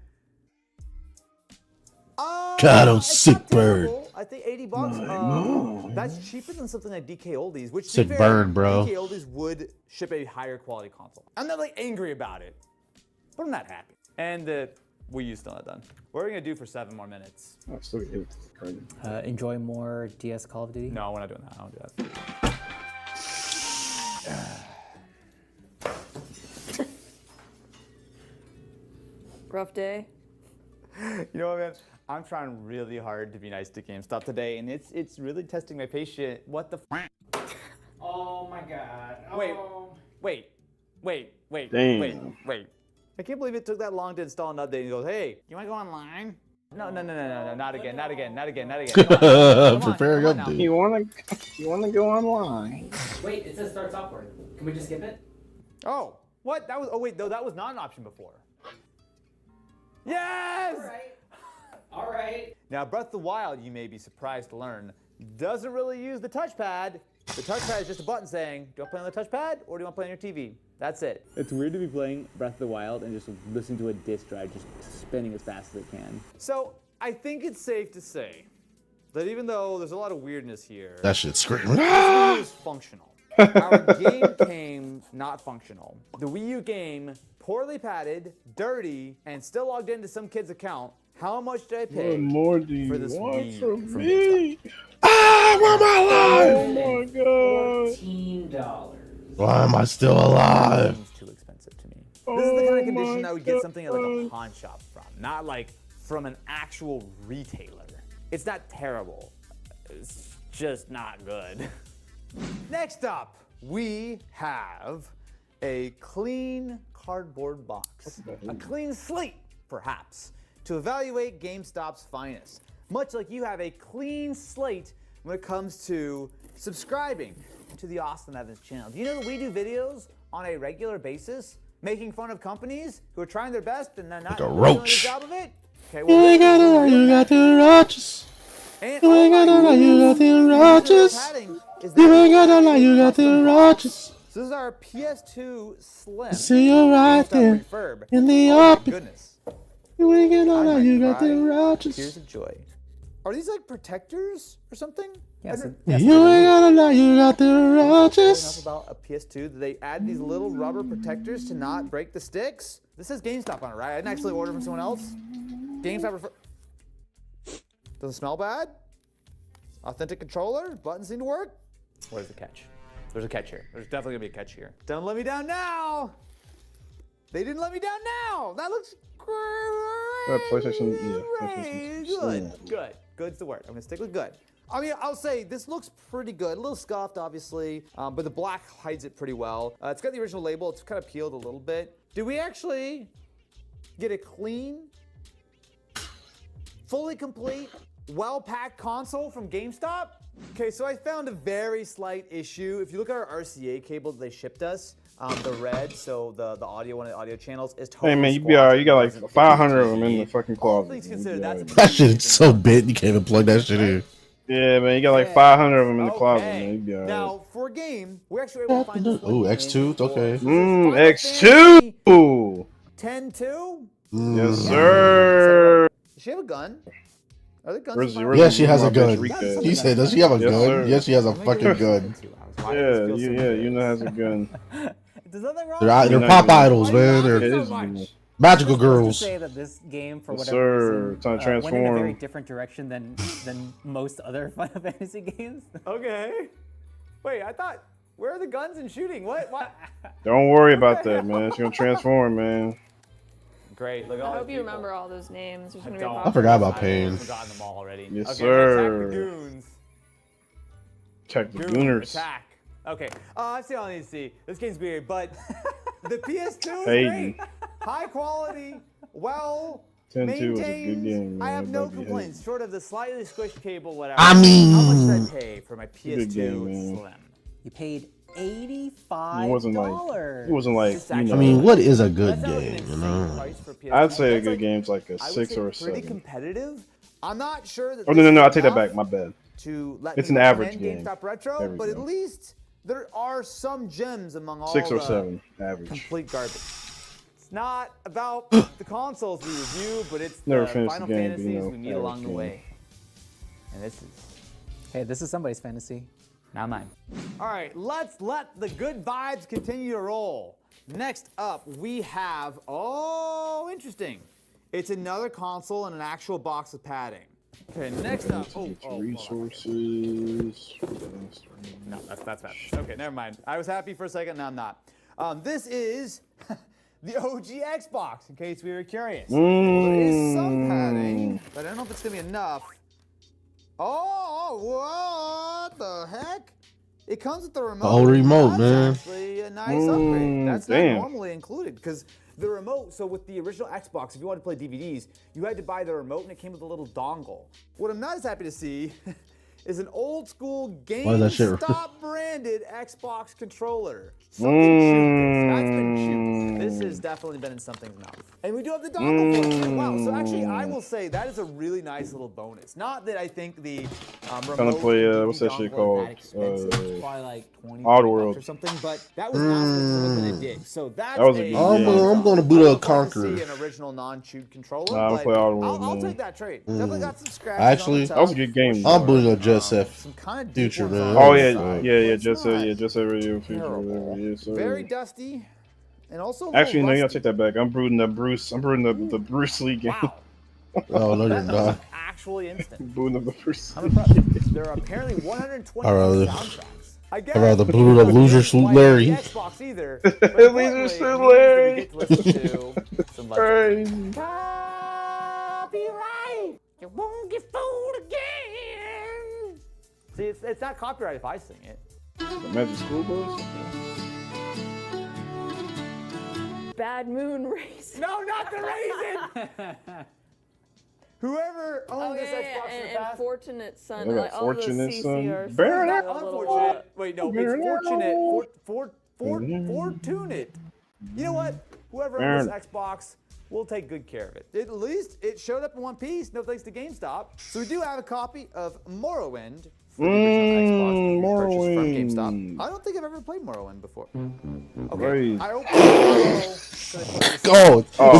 God, I'm sick bird. I think $80. That's cheaper than something like DK Oldies, which Sick burn, bro. DK Oldies would ship a higher quality console. I'm not like angry about it, but I'm not happy. And the Wii U's still not done. What are we gonna do for 7 more minutes? Oh, still good. Crazy. Enjoy more DS Call of Duty? No, we're not doing that. I don't do that. Rough day. You know what, man? I'm trying really hard to be nice to GameStop today, and it's really testing my patience. What the f? Oh my god. Wait. Damn. Wait. I can't believe it took that long to install an update and goes, hey, you wanna go online? No, not again. Come on. Preparing Come on update. You wanna go online? Wait, it says start software. Can we just skip it? Oh, What? That was, oh wait, no, that was not an option before. Yes! All right. Now, Breath of the Wild, you may be surprised to learn, doesn't really use the touchpad. The touchpad is just a button saying, do you want to play on the touchpad or do you want to play on your TV? That's it. It's weird to be playing Breath of the Wild and just listening to a disc drive just spinning as fast as it can. So, I think it's safe to say that even though there's a lot of weirdness here, That shit's screaming. this Wii U is functional. Our game came not functional. The Wii U game, poorly padded, dirty, and still logged into some kid's account. How much did I pay What more do you for this want Wii from from me? Ah, where am I alive? Oh my god. $14. Why am I still alive? Seems too expensive to me. This is the kind of condition I would get something at like a God. pawn shop from, not like from an actual retailer. It's not terrible. It's just not good. Next up, we have a clean cardboard box. A clean slate, perhaps, to evaluate GameStop's finest. Much like you have a clean slate when it comes to subscribing to the Austin Evans channel. Do you know that we do videos on a regular basis, making fun of companies who are trying their best and then not Like a doing a good roach. job of it? Okay, You well, ain't gotta lie, you got the roaches. and You ain't gotta lie, you got the roaches. You ain't gotta lie, you got the roaches. So this is our PS2 Slim. See you right GameStop there refurb. in the Oh my open. goodness. You ain't gotta I lie, might you got cry. the Tears roaches. of joy. Are these like protectors or something? Yes, I don't You ain't gotta lie, you got the know enough roaches. about a PS2 that they add these little rubber protectors to not break the sticks. This says GameStop on it, right? I didn't actually order from someone else. GameStop refer. Doesn't smell bad. Authentic controller. Buttons seem to work. Where's the catch? There's a catch here. There's definitely gonna be a catch here. Don't let me down now. They didn't let me down now. That looks great. PlayStation, yeah. PlayStation. Good. Good. Good's the word. I'm gonna stick with good. I mean, I'll say this looks pretty good. A little scuffed, obviously, but the black hides it pretty well. It's got the original label. It's kind of peeled a little bit. Did we actually get a clean, fully complete, well-packed console from GameStop? Okay, so I found a very slight issue. If you look at our RCA cable that they shipped us, the red, so the audio, one of the audio channels, is totally Hey man, you be alright. You got like 500 of them in the fucking All closet. things You be considered, that's alright. a That shit is so big, you can't even plug that shit in. Yeah, man, you got like 500 of them in the closet, man. You be alright. Now, for a game, we're actually able to find this one Ooh, in X2, okay. X2! 10-2? Yes, sir. Does she have a gun? Are there guns? Where's in the- Final Yeah, where's she has a my bitch gun. Rika? He said, does she have a Yes, gun? sir. Yes, she has a fucking gun. Yeah, you know has a gun. There's nothing wrong They're with pop Why idols, Why are you man. laughing They're It so is. much? magical Just girls. to say that this game, for Yes, whatever sir. reason, Trying to went in a transform. very different direction than most other Final Fantasy games. Okay. Wait, I thought, where are the guns and shooting? What? Don't worry about that, man. She's gonna transform, man. Great. Look at I all hope these you people. remember all those names. There's gonna be a don't. I pop- forgot about I've Pain. forgotten them all already. Yes, okay, sir. Attack the goons. Check the Goon Gooners. attack. Okay. I see all I need to see. This game's weird, but the PS2 is Hayden. great. High quality, well 10-2 was a good maintained. game, man. I have no Don't be complaints, short of the slightly squished cable, whatever. I mean- How much did I pay for my Good PS2 game, man. Slim? You paid $85. It wasn't like I you mean, know. what is a good That's not like an game, you insane know? price for PS2. I'd say a That's good like, game's like a I would 6 say or a pretty 7. competitive. I'm not sure that Oh this no, is I take that enough back. My bad. to let It's me an average recommend game. GameStop Retro, There we but at go. least there are some gems among all 6 or the 7 average. complete garbage. It's not about the consoles we review, but it's Never the finished Final the game, but, Fantasies you know, we meet average along the game. way. And this is Hey, this is somebody's fantasy. not mine. All right, let's let the good vibes continue to roll. Next up, we have, oh, interesting. It's another console and an actual box of padding. Okay, next up, Resources. No, that's bad. Okay, never mind. I was happy for a second, now I'm not. This is the OG Xbox, in case we were curious. There is some padding, but I don't know if it's gonna be enough. Oh, what the heck? It comes with the remote. whole remote, That's man. actually a nice upgrade. That's damn. not normally included, because the remote, so with the original Xbox, if you wanted to play DVDs, you had to buy the remote and it came with a little dongle. What I'm not as happy to see is an old school Why is that shit- GameStop brand branded Xbox controller. Something chewed this. That's been chewed. This has definitely been in something's mouth. And we do have the dongle for it too. Wow. So actually, I will say that is a really nice little bonus. Not that I think the remote Trying to play dongle what's that shit is called? that expensive. Probably like 20 Oddworld. bucks or something. But that was not what I did. So that's That was a good game. I'm gonna boot up Conqueror. See an original non-chewed controller. Nah, I'm but play Oddworld, I'll man. take that trade. Definitely got some scratches. Actually, on the That was a top. good game. I'm booting up Jet Set Some kind of deep Future, ones man. on Oh the yeah, side. just a radio feature. Terrible. Whatever. Yeah, so Very dusty, and also a little actually, no, you gotta rusty. take that back. I'm brooding the Bruce Lee game. Wow, Oh no, you're that was not. actually instant. Booting up the Bruce. I'm impressed. There are apparently 120 I'd rather- soundtracks. I guess I'd rather boot up Loser Suit like Larry. the Xbox either. But importantly, Loser it Suit means that Larry. we get to listen to some legends. Crazy. Copyright. You won't get fooled again. See, it's not copyright if I sing it. The Magic School Bus. Bad Moon Racing. No, not the raisin. Whoever owned this Xbox in the and past. Fortunate Son. They got like all the Fortunate Son. CCR. Baron Not got a little unfortunate. bit. Wait, no, it's fortunate. Fortunate. You know what? Whoever owns this Xbox, we'll take good care of it. At least it showed up in one piece. No thanks to GameStop. So we do have a copy of Morrowind for the original Xbox that we purchased from GameStop. I don't think I've ever played Morrowind before. Okay. Right. I opened It's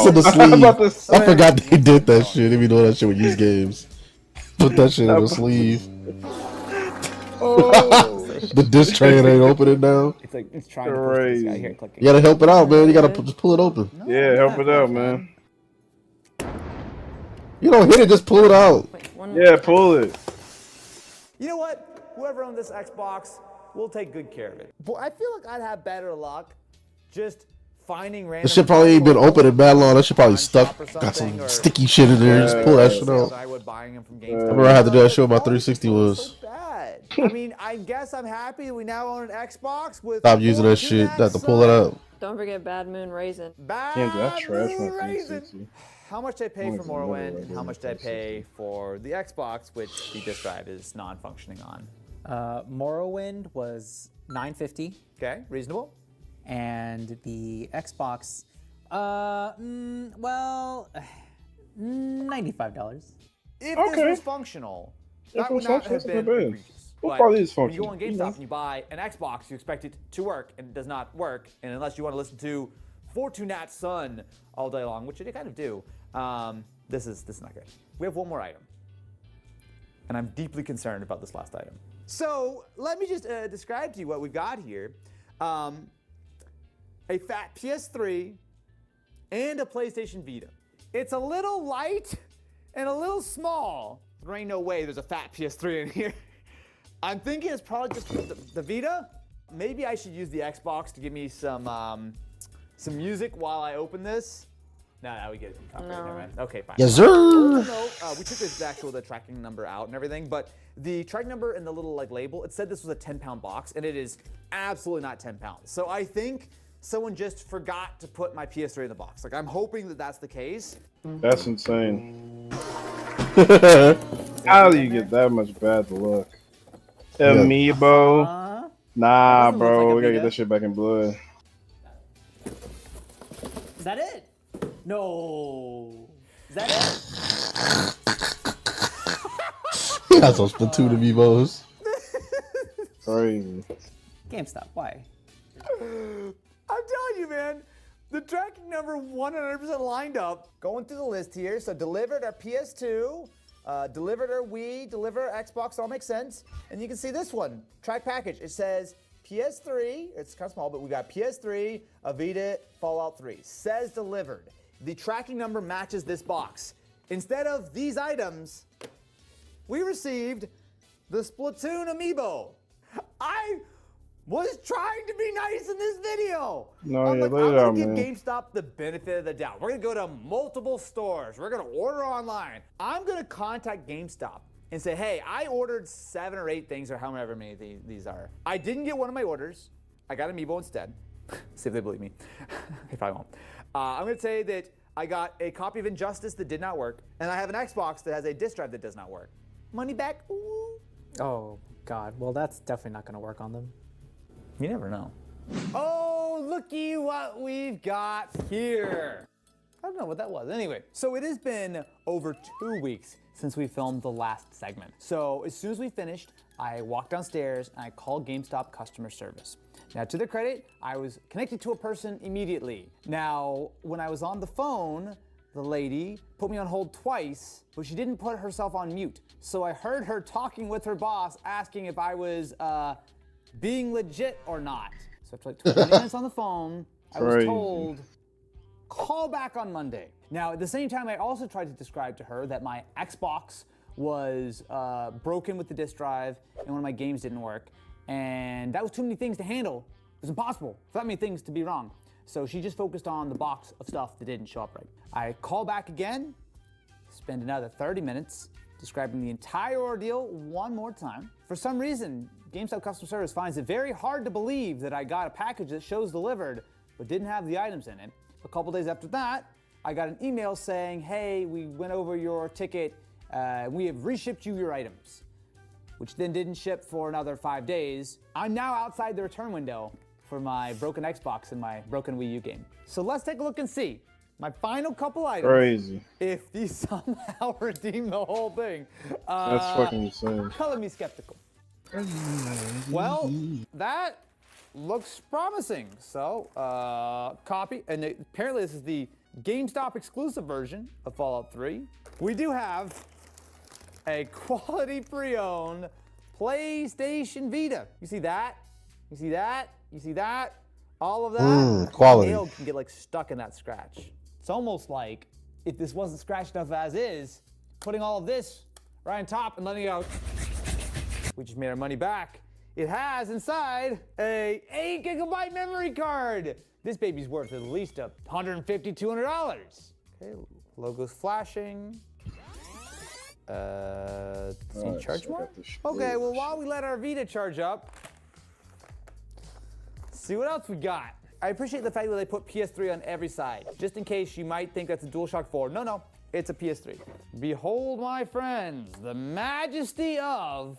in the I'm about to sleeve. say. I forgot they did that shit. Even though that shit with used games. Put that shit in the sleeve. The disc tray ain't opening now. It's like it's trying to push this guy here. Click it. You gotta help it out, man. You gotta just pull it open. Yeah, help it out, man. You don't hit it, just pull it out. Yeah, pull it. You know what? Whoever owned this Xbox, we'll take good care of it. But I feel like I'd have better luck just finding random. This shit probably ain't been open in bad long. That shit probably on stuck. shop or Got something, some or- sticky shit in there. Just pull that shit out. I would buying them from I GameStop. remember I had to do that shit with my 360 was. Bad. I mean, I guess I'm happy that we now own an Xbox with. Stop using that shit. Have to pull it out. Don't forget Bad Moon Raisin. Can't do that trash Moon from Raisin. 360. How much did I pay for Always another Morrowind, and regular how much did I pay for the Xbox, which the disc drive is non-functioning on? Morrowind was $950, Okay, reasonable. and the Xbox, $95. If Okay. this was functional, that would it's not functional, have that's been not bad. egregious. Well, But probably is when you go functional. on GameStop and you buy an Xbox, you expect it to work, and it does not work. And unless you want to listen to Fortunate Son all day long, which you kind of do, this is not good. We have one more item, and I'm deeply concerned about this last item. So let me just describe to you what we've got here: a fat PS3 and a PlayStation Vita. It's a little light and a little small. There ain't no way there's a fat PS3 in here. I'm thinking it's probably just the Vita. Maybe I should use the Xbox to give me some music while I open this. No, we get it from copyright. No. Never mind. Okay, fine. Yes, sir. No, we took the tracking number out and everything, but the tracking number and the little label, it said this was a 10-pound box, and it is absolutely not 10 pounds. So I think someone just forgot to put my PS3 in the box. I'm hoping that that's the case. That's insane. How do you get that much bad luck? Amiibo? Nah, That doesn't look bro, like a we gotta get Vita. that shit back in blood. Is that it? No. Is that it? He got some Splatoon amiibos. Crazy. GameStop, why? I'm telling you, man, the tracking number 100% lined up. Going through the list here, so delivered our PS2, delivered our Wii, delivered our Xbox, all makes sense. And you can see this one, track package. It says PS3, it's kind of small, but we got PS3, a Vita, Fallout 3. Says delivered. The tracking number matches this box. Instead of these items, we received the Splatoon amiibo. I was trying to be nice in this video. No, I'm yeah, like, lay I'm it gonna out, give man. GameStop the benefit of the doubt. We're gonna go to multiple stores. We're gonna order online. I'm gonna contact GameStop and say, hey, I ordered 7 or 8 things or however many these are. I didn't get one of my orders. I got amiibo instead. See if they believe me. They probably won't. I'm gonna say that I got a copy of Injustice that did not work, and I have an Xbox that has a disc drive that does not work. Money back. Ooh. Oh, God. Well, that's definitely not going to work on them. You never know. Oh, looky what we've got here. I don't know what that was. Anyway, so it has been over 2 weeks since we filmed the last segment. So as soon as we finished, I walked downstairs and I called GameStop customer service. Now, to their credit, I was connected to a person immediately. Now, when I was on the phone, the lady put me on hold twice, but she didn't put herself on mute. So I heard her talking with her boss, asking if I was being legit or not. So after like 20 minutes on the phone, I was told, call back on Monday. Now, at the same time, I also tried to describe to her that my Xbox was broken with the disk drive and one of my games didn't work. And that was too many things to handle. It was impossible for that many things to be wrong. So she just focused on the box of stuff that didn't show up right. I call back again, spend another 30 minutes describing the entire ordeal one more time. For some reason, GameStop customer service finds it very hard to believe that I got a package that shows delivered, but didn't have the items in it. A couple days after that, I got an email saying, hey, we went over your ticket, we have reshipped you your items, which then didn't ship for another 5 days. I'm now outside the return window for my broken Xbox and my broken Wii U game. So let's take a look and see my final couple items. Crazy. If these somehow redeem the whole thing. That's fucking insane. Color me skeptical. Well, that looks promising. So, copy, and apparently this is the GameStop exclusive version of Fallout 3. We do have a quality pre-owned PlayStation Vita. You see that? You see that? You see that? All of that? Quality. Nail can get like stuck in that scratch. It's almost like if this wasn't scratched enough as is, putting all of this right on top and letting it out. We just made our money back. It has inside a 8 gigabyte memory card. This baby's worth at least $150, $200. Okay, logo's flashing. Charge more? Okay, well, while we let our Vita charge up, see what else we got. I appreciate the fact that they put PS3 on every side, just in case you might think that's a DualShock 4. No, it's a PS3. Behold, my friends, the majesty of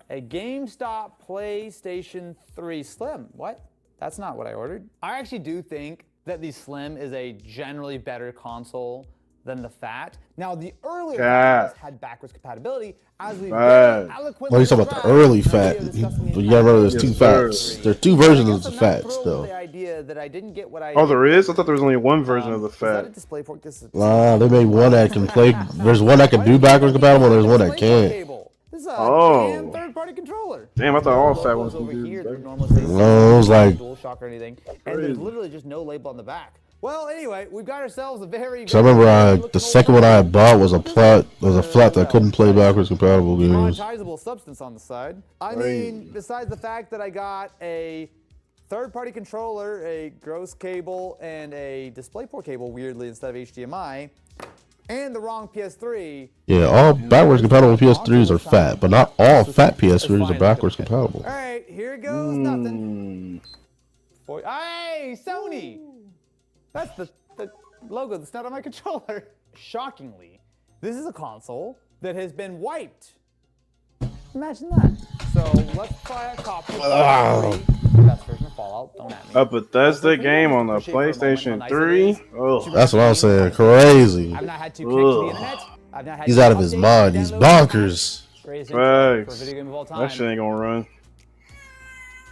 a GameStop PlayStation 3 Slim. What? That's not what I ordered. I actually do think that the Slim is a generally better console than the Fat. Now, the earlier Fats had backwards compatibility, as we eloquently you talking about the early Fat. You gotta remember there's two Fats. There are two versions of the Fats, though. The idea that I didn't get what I Oh, there is? I thought there was only one version of the Fat. They made one that can play. There's one that can do backwards compatible, and there's one that can't. This is a damn third-party controller. Damn, I thought all Fat ones could do here. that. No, it was like DualShock or anything, and there's literally just no label on the back. Well, anyway, we've got ourselves a very. So I remember the second one I had bought was a flat that couldn't play backwards compatible games. Monetizable substance on the side. I mean, besides the fact that I got a third-party controller, a gross cable, and a DisplayPort cable, weirdly, instead of HDMI, and the wrong PS3. Yeah, all backwards compatible PS3s are fat, but not all fat PS3s are backwards compatible. All right, here goes nothing. Hey, Sony! That's the logo that's not on my controller. Shockingly, this is a console that has been wiped. Imagine that. So let's try a copy of the best version of Fallout. Don't at me. A Bethesda game on the PlayStation 3? Oh. That's what I'm saying. Crazy. I've not had to connect to the internet. I've not had He's out of his mind. He's bonkers. Thanks. That shit ain't gonna run.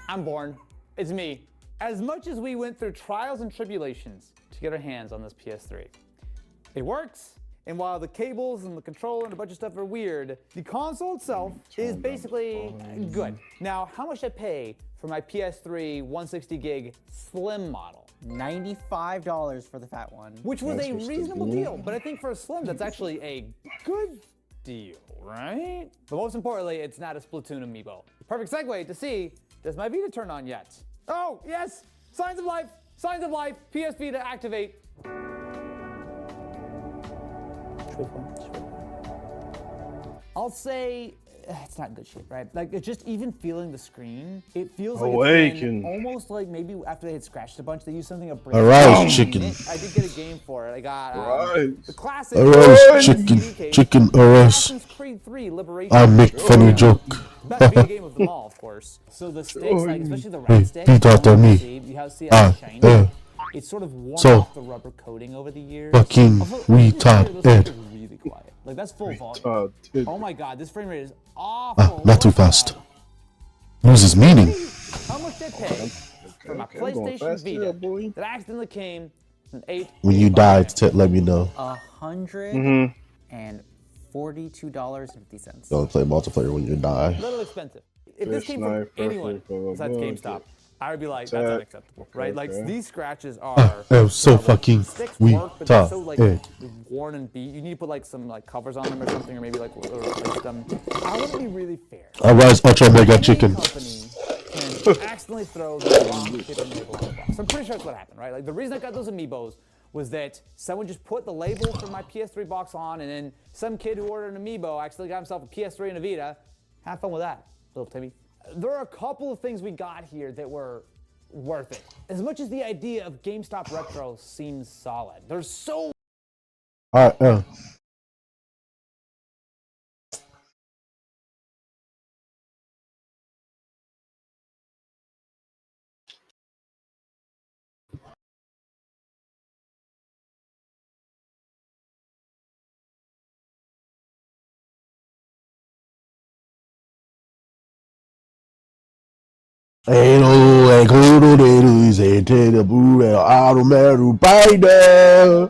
I'm born. It's me. As much as we went through trials and tribulations to get our hands on this PS3, it works. And while the cables and the controller and a bunch of stuff are weird, the console itself is basically good. Now, how much did I pay for my PS3 160 gig Slim model? $95 for the fat one. Which was a reasonable deal, but I think for a Slim, that's actually a good deal, right? But most importantly, it's not a Splatoon amiibo. Perfect segue to see, does my Vita turn on yet? Oh, yes! Signs of life! Signs of life! PS Vita activate! I'll say it's not good shit, right? Like, it's just even feeling the screen, it feels like it's been almost like maybe after they had scratched a bunch, they used something of Rice chicken. I did get a game for it. I got the classic rice chicken, chicken or rice. Creed 3 Liberation. I make funny joke. Best Vita game of them all, of course. So the sticks, like especially the red stick, he talked to me. you see how it's shiny. It's sort of worn So, off the rubber coating over the years. fucking Also, retard. those are really quiet. Like that's full volume. Oh my god, this frame rate is awful. Not too fast. Loses meaning. How much they pay for my PlayStation Vita that accidentally came an 8. When you die, let me know. $142.50. Don't play multiplayer when you die. A little expensive. If this came from anyone besides GameStop, I would be like, that's unacceptable, right? Like these scratches are so fucking work, but they're so like worn and beat. You need to put like some like covers on them or something, or maybe like replace them. I want to be really fair. I rise Ultra Mega Chicken. Company can accidentally throw the wrong shipping label on the box. I'm pretty sure that's what happened, right? Like the reason I got those amiibos was that someone just put the label for my PS3 box on, and then some kid who ordered an amiibo actually got himself a PS3 and a Vita. Have fun with that, little Timmy. There are a couple of things we got here that were worth it. As much as the idea of GameStop Retro seems solid, there's so Alright, Hello, includo de luz, entre the blue and automatic spider.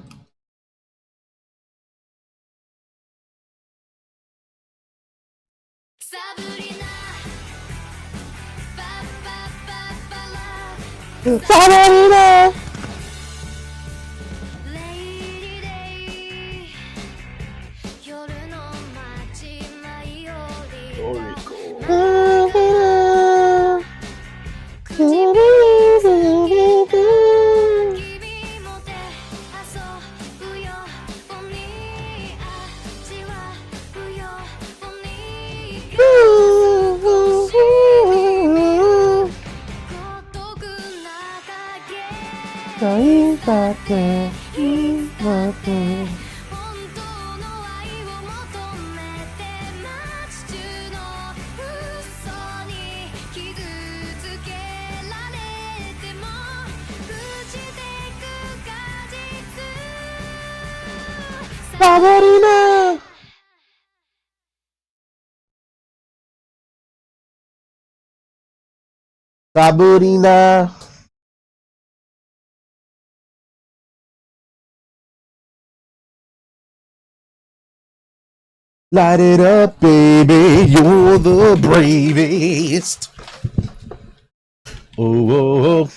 Sabrina. Sabrina. Sabrina. Light it up, baby, you're the bravest. Oh,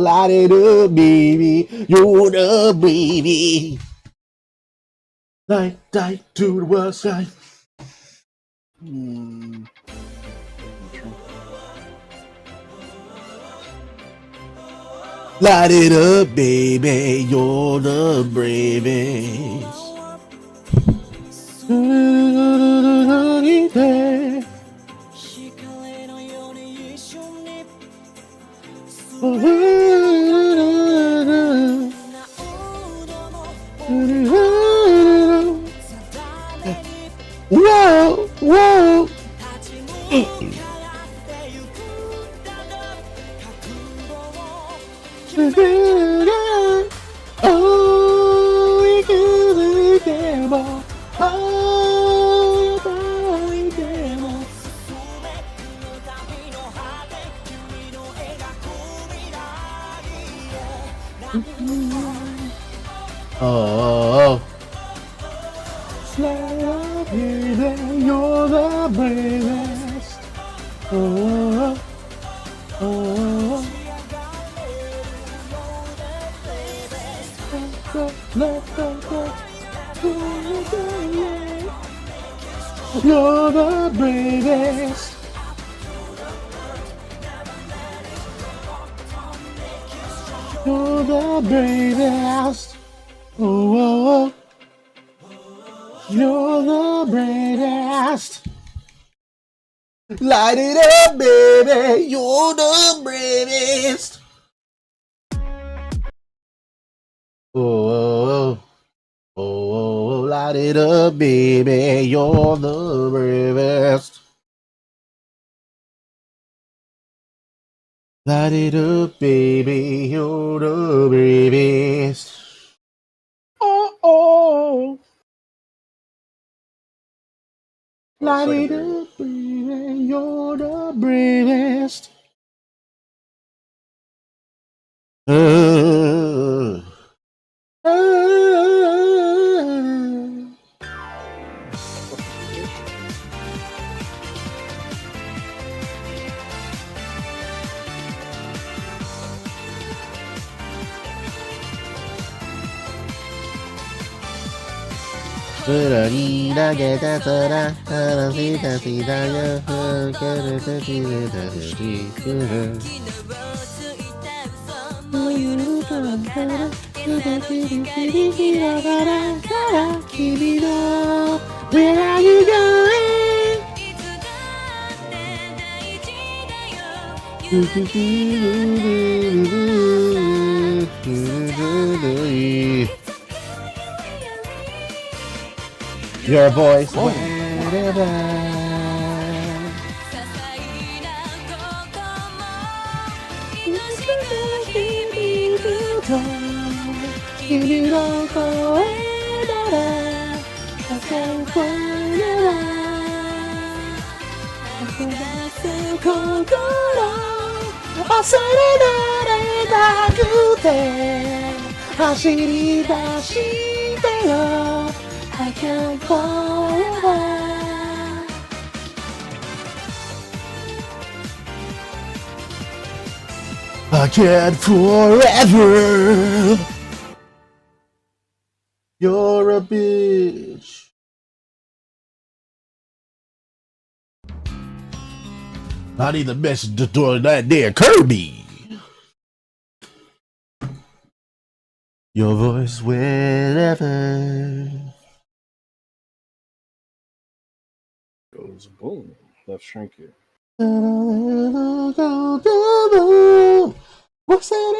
light it up, baby, you're the baby. Light to the west side. Light it up, baby, you're the bravest. Whoa, whoa. Oh, we could be more. Oh, you're the bravest. Oh, you're the bravest. You're the bravest. Oh, you're the bravest. Light it up, baby. You're the bravest. Oh, light Light it up, baby. You're the bravest. Light it up, baby. You're the bravest. Oh. Light it up, baby. You're the bravest. Where are you going? Your voice, wherever. I can't forever. You're a bitch. I need a message to throw that there Kirby. Your voice wherever. Goes boom. Let's shrink it. What's that?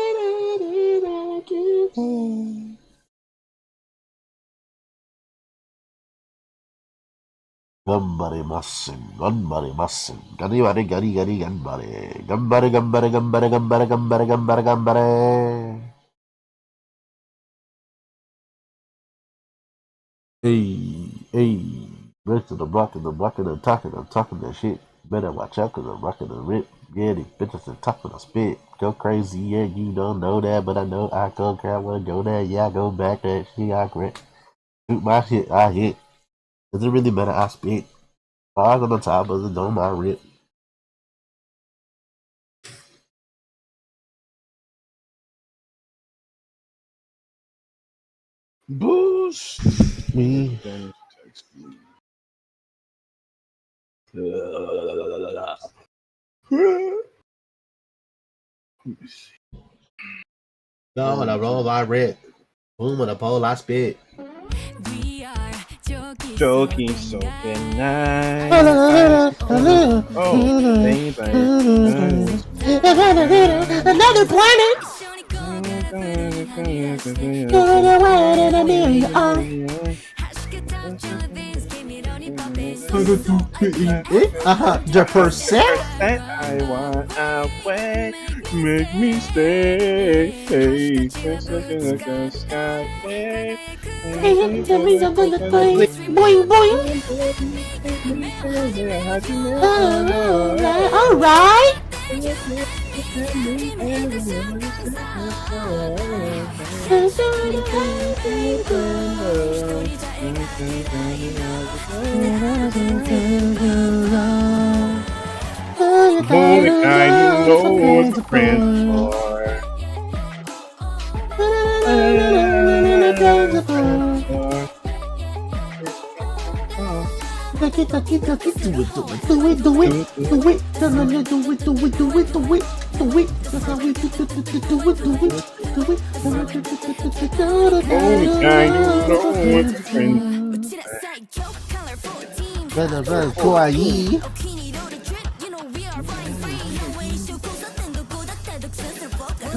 Gambare massin, gambare massin. Gari, gari, gari, gari, gambare. Gambare, gambare, gambare, gambare, gambare, gambare, gambare. Hey, hey. Rest of the block and the block and I'm talking that shit. Better watch out cause I'm rocking the rip. Yeah, these bitches are talking the spit. Go crazy, yeah, you don't know that, but I know I go crap wanna go there. Yeah, I go back that shit, I grit. Shoot my shit, I hit. Does it really matter? I spit. Fog on the top of the dome, I rip. Boost. Me. No, when I roll, I rip. Boom, when I pole, I spit. Joking so good night. Oh, baby. Another planet. I want away, make me stay. Just looking like the sky. Boing, boing. All right. Only kind you know what the friends for.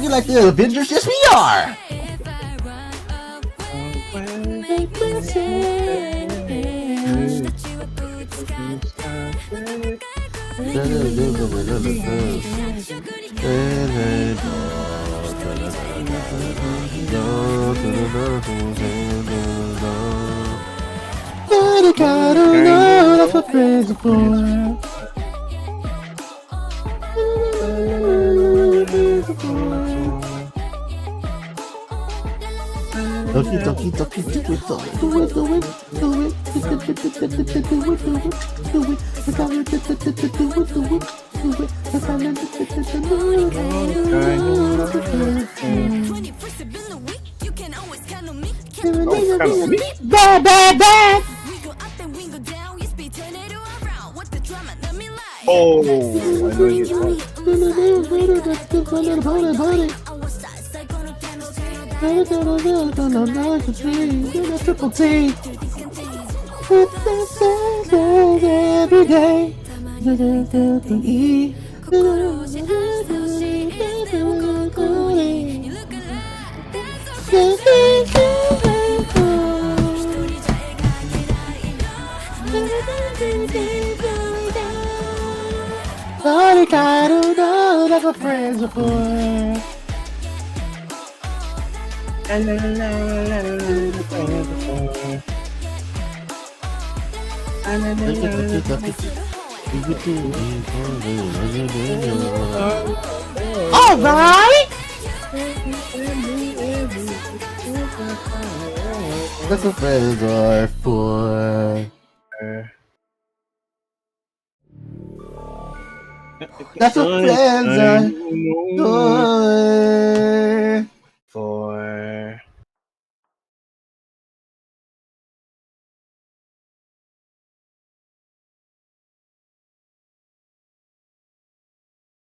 You like the Avengers? Yes, we are. That's what friends are for. Doki doki doki do it, do it, do it, do it, do it, bad, bad, bad. Oh, I know you Triple T. Every day. I don't know, that's what friends are for. All right. That's what friends are for. That's what friends are for.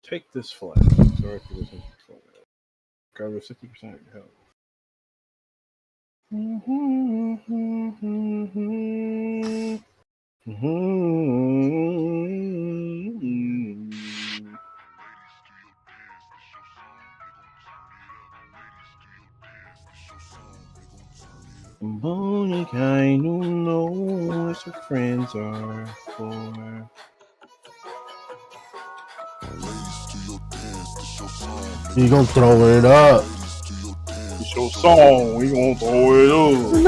Take this flag. Sorry for this. Cover 60% of your health. Bonnie kind who knows what friends are for. You gonna throw it up? It's your song. We gonna throw it up.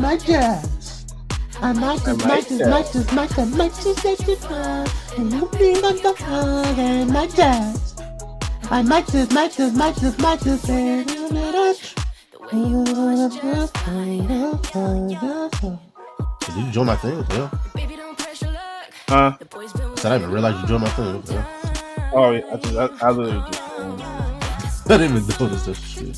My jazz. I might just let you fly. And you feel like the fog and my jazz. I might just say Did you join my thing? Yeah. Huh? I said I didn't realize you joined my thing. Yeah. Oh, yeah, I literally just. I didn't even notice that shit.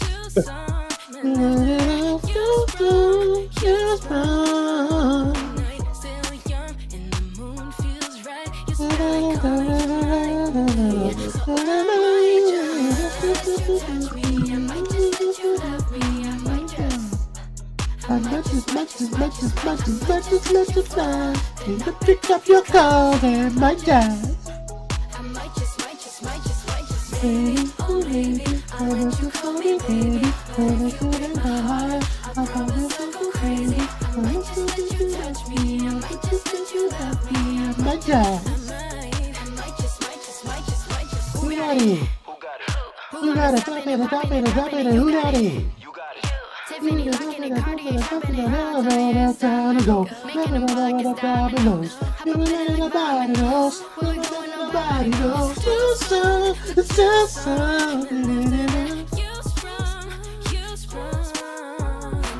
I might just let you fly. You can pick up your call and my jazz. Baby, oh baby, I want you for me, baby. When I put in my heart, I promise you for baby. I want you to touch me, I want you to love me, my jazz. Who got it? Who got it? Drop it, who got it? Time to go. Nobody knows. Nobody knows. Nobody knows. It's just so. You're sprung.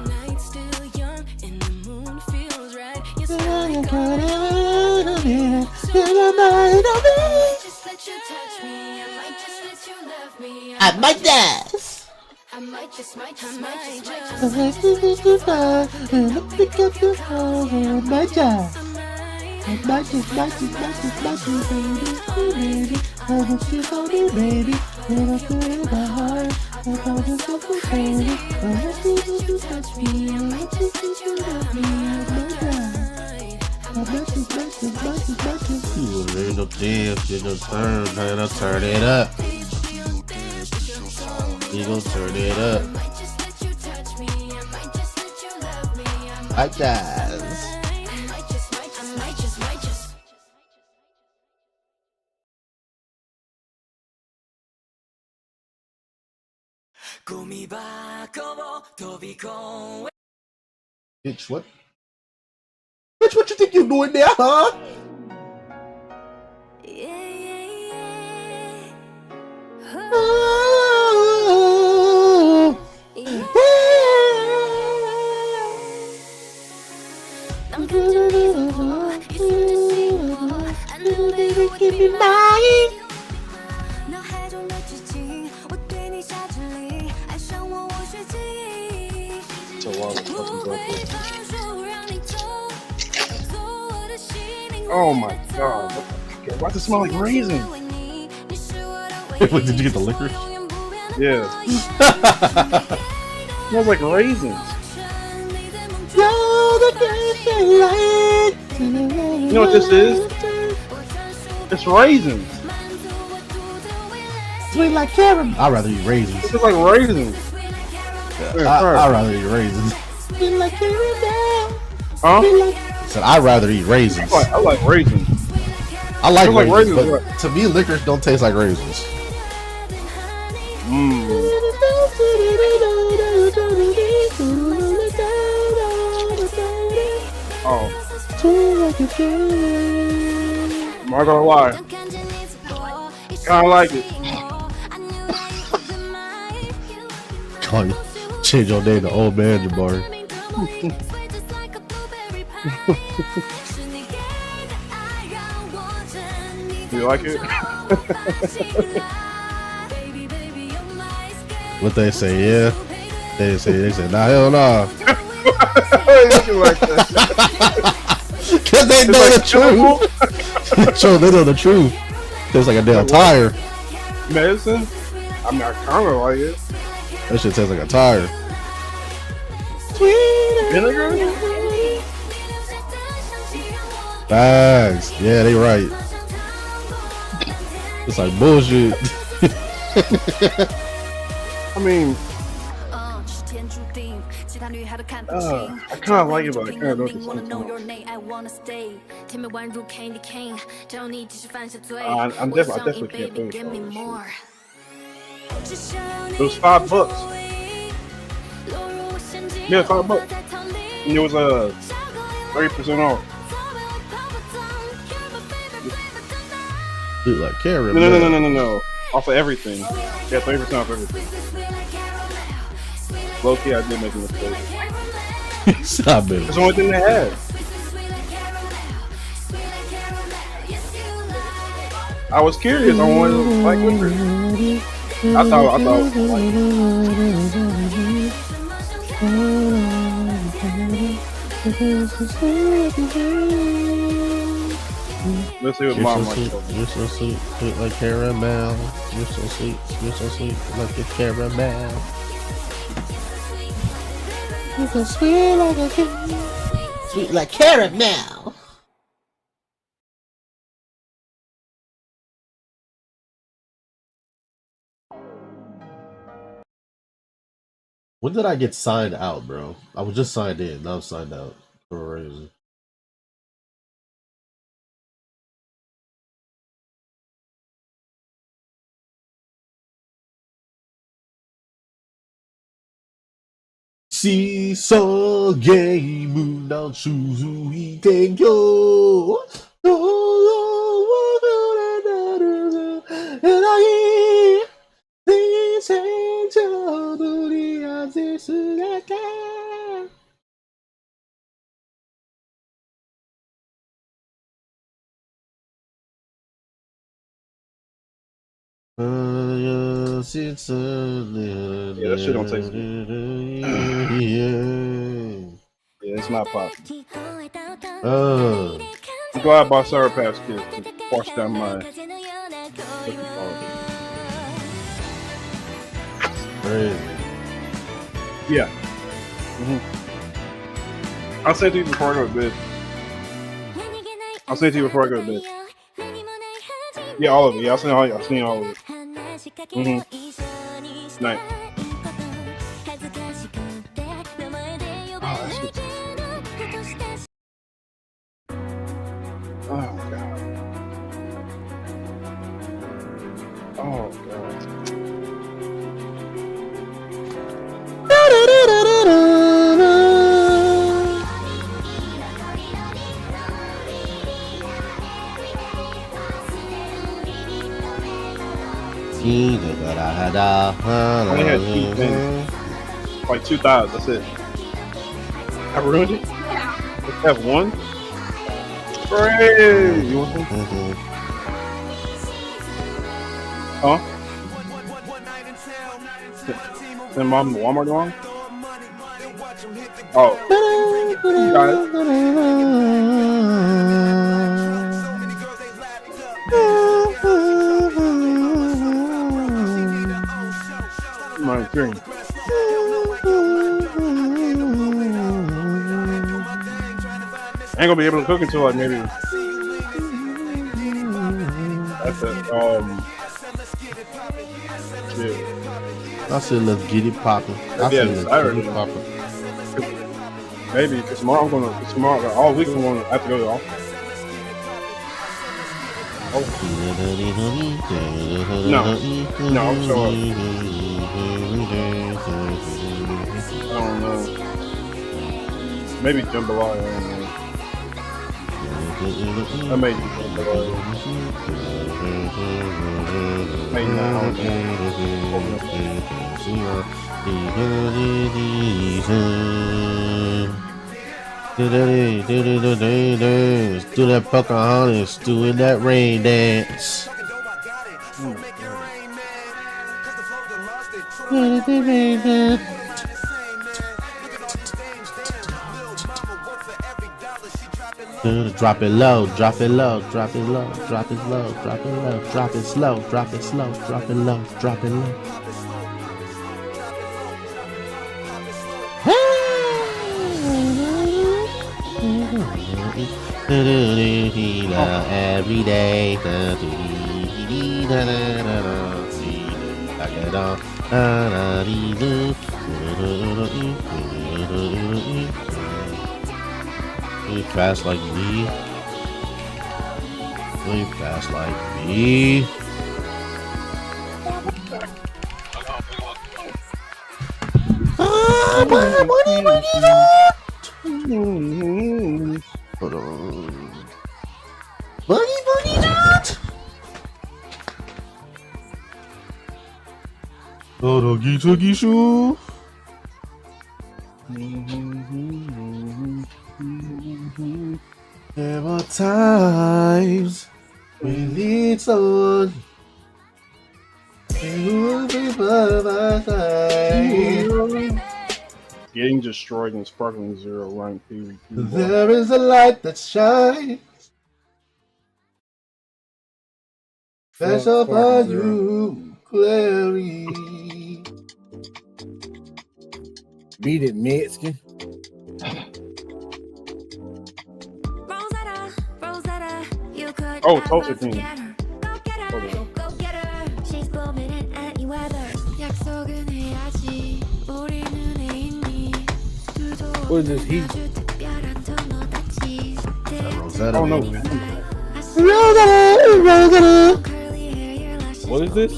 Night's still young and the moon feels right. Yes, I might dance. I might just pick up the phone and my job. I might just, baby, baby. I want you for me, baby. When I put in my heart, I promise you for baby. I want you to touch me, I want you to love me, my job. I might just. You ain't no dance, you no turn, and I'll turn it up. You gon' turn it up. I guess. Bitch, what? Bitch, what you think you doing there, huh? Oh my god. Why does it smell like raisins? Wait, did you get the licorice? Yeah. Smells like raisins. You know what this is? It's raisins. Sweet like caramel. I'd rather eat raisins. It's like raisins. I'd rather eat raisins. Sweet like caramel. Huh? I said I'd rather eat raisins. I like raisins. I like Like raisins, raisins, but to me, licorice don't taste like raisins. Oh. I'm not gonna lie. Kinda like it. Call you, change your name to Old Man Jabari. You like it? What they say, yeah. They say, nah, hell nah. Cause they know the truth. So they know the truth. Tastes like a damn tire. Medicine? I mean, I kinda like it. That shit tastes like a tire. Vinegar? Bags. Yeah, they right. It's like bullshit. I mean, I kind of like it, but I kind of don't think I definitely can't finish it. It was $5. Yeah, $5. And it was 30% off. Dude, like caramel. No. Off of everything. Yeah, 30% off everything. Low key, I did make a mistake. Stop it. It's the only thing they had. I was curious. I wanted to like licorice. I thought it was like. Let's see what mom likes. You're so sweet, sweet like caramel. You're so sweet like a caramel. You're so sweet like a caramel. Sweet like caramel. When did I get signed out, bro? I was just signed in. Now I'm signed out for a reason. Seiso game now choose yo. Yeah, that shit don't taste good. Yeah, it's not popping. I'm glad I bought Sour Patch Kids to wash down my. Yeah. I'll say it to you before I go to bed. I'll say it to you before I go to bed. Yeah, all of it. Yeah, I've seen all of it. Night. Oh, that's good. Oh god. I only had 2 things. Like 2 thighs, that's it. I ruined it? Let's have 1? Hooray! You want some? Huh? Send mom to Walmart tomorrow? Oh. You got it. My dream. I ain't gonna be able to cook until like maybe that's it. I said let's get it poppin'. I said let's get it poppin'. Maybe because tomorrow all week I'm gonna have to go to the office. No, I'm sure. I don't know. Maybe jambalaya. I don't know. I may do jambalaya. Maybe not. Do that Pocahontas, doing that rain dance. Drop it low, drop it low, drop it low, drop it low, drop it low, drop it slow, drop it slow, drop it low, drop it low. Every day. Really fast like me. Really fast like me. Hold on. Boogie dot. Doggy tuggy shoe. There are times we need someone who will be by my side. Getting destroyed in Sparkling Zero rank PvP. There is a light that shines. That's upon you, Clary. Beat it, Mexican. Oh, Tulsa King. What is this heat? Rosetta. Oh no. What is this?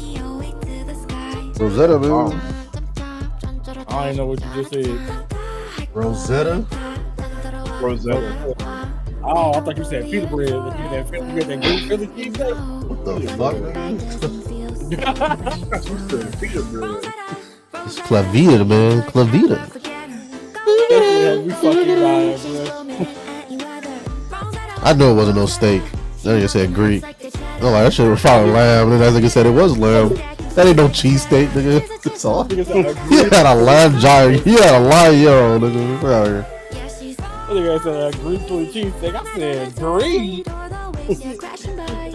Rosetta, man. Oh. I didn't know what you just said. Rosetta? Rosetta. Oh, I thought you said pita bread. You got that green Philly cheesesteak? What the fuck, man? Pita bread. It's Clavita, man. Clavita. I know it wasn't no steak. That nigga said Greek. I'm like, that shit was probably lamb. And then that nigga said it was lamb. That ain't no cheesesteak, nigga. It's all. You had a lamb giant. You had a lion euro, nigga. Get out of here. I think I said Greek Philly cheesesteak. I said Greek. What? That's what I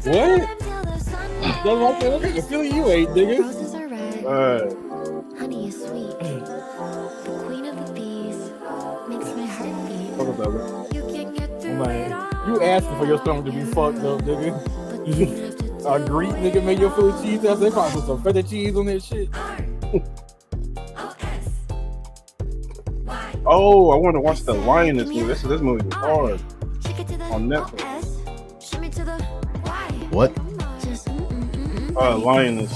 said. The Philly you ate, nigga. Honey is sweet. The queen of the bees makes my heart beat. You can get through it all. You asking for your stomach to be fucked up, nigga. A Greek nigga made your Philly cheese. They probably put some feta cheese on that shit. Oh, I want to watch The Lioness movie. This movie is hard on Netflix. What? Lioness.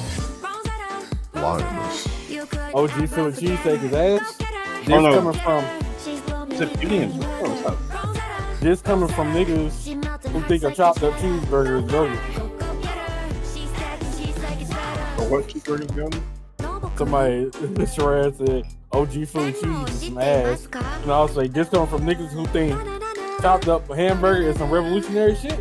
Lioness. OG Philly cheesesteak is ass. This Oh, no. coming from Is it Indian? this coming from niggas who think a chopped up cheeseburger is burger. Or what cheeseburger going? Somebody this your ass said OG Philly cheese is some ass. And I'll say this coming from niggas who think chopped up hamburger is some revolutionary shit.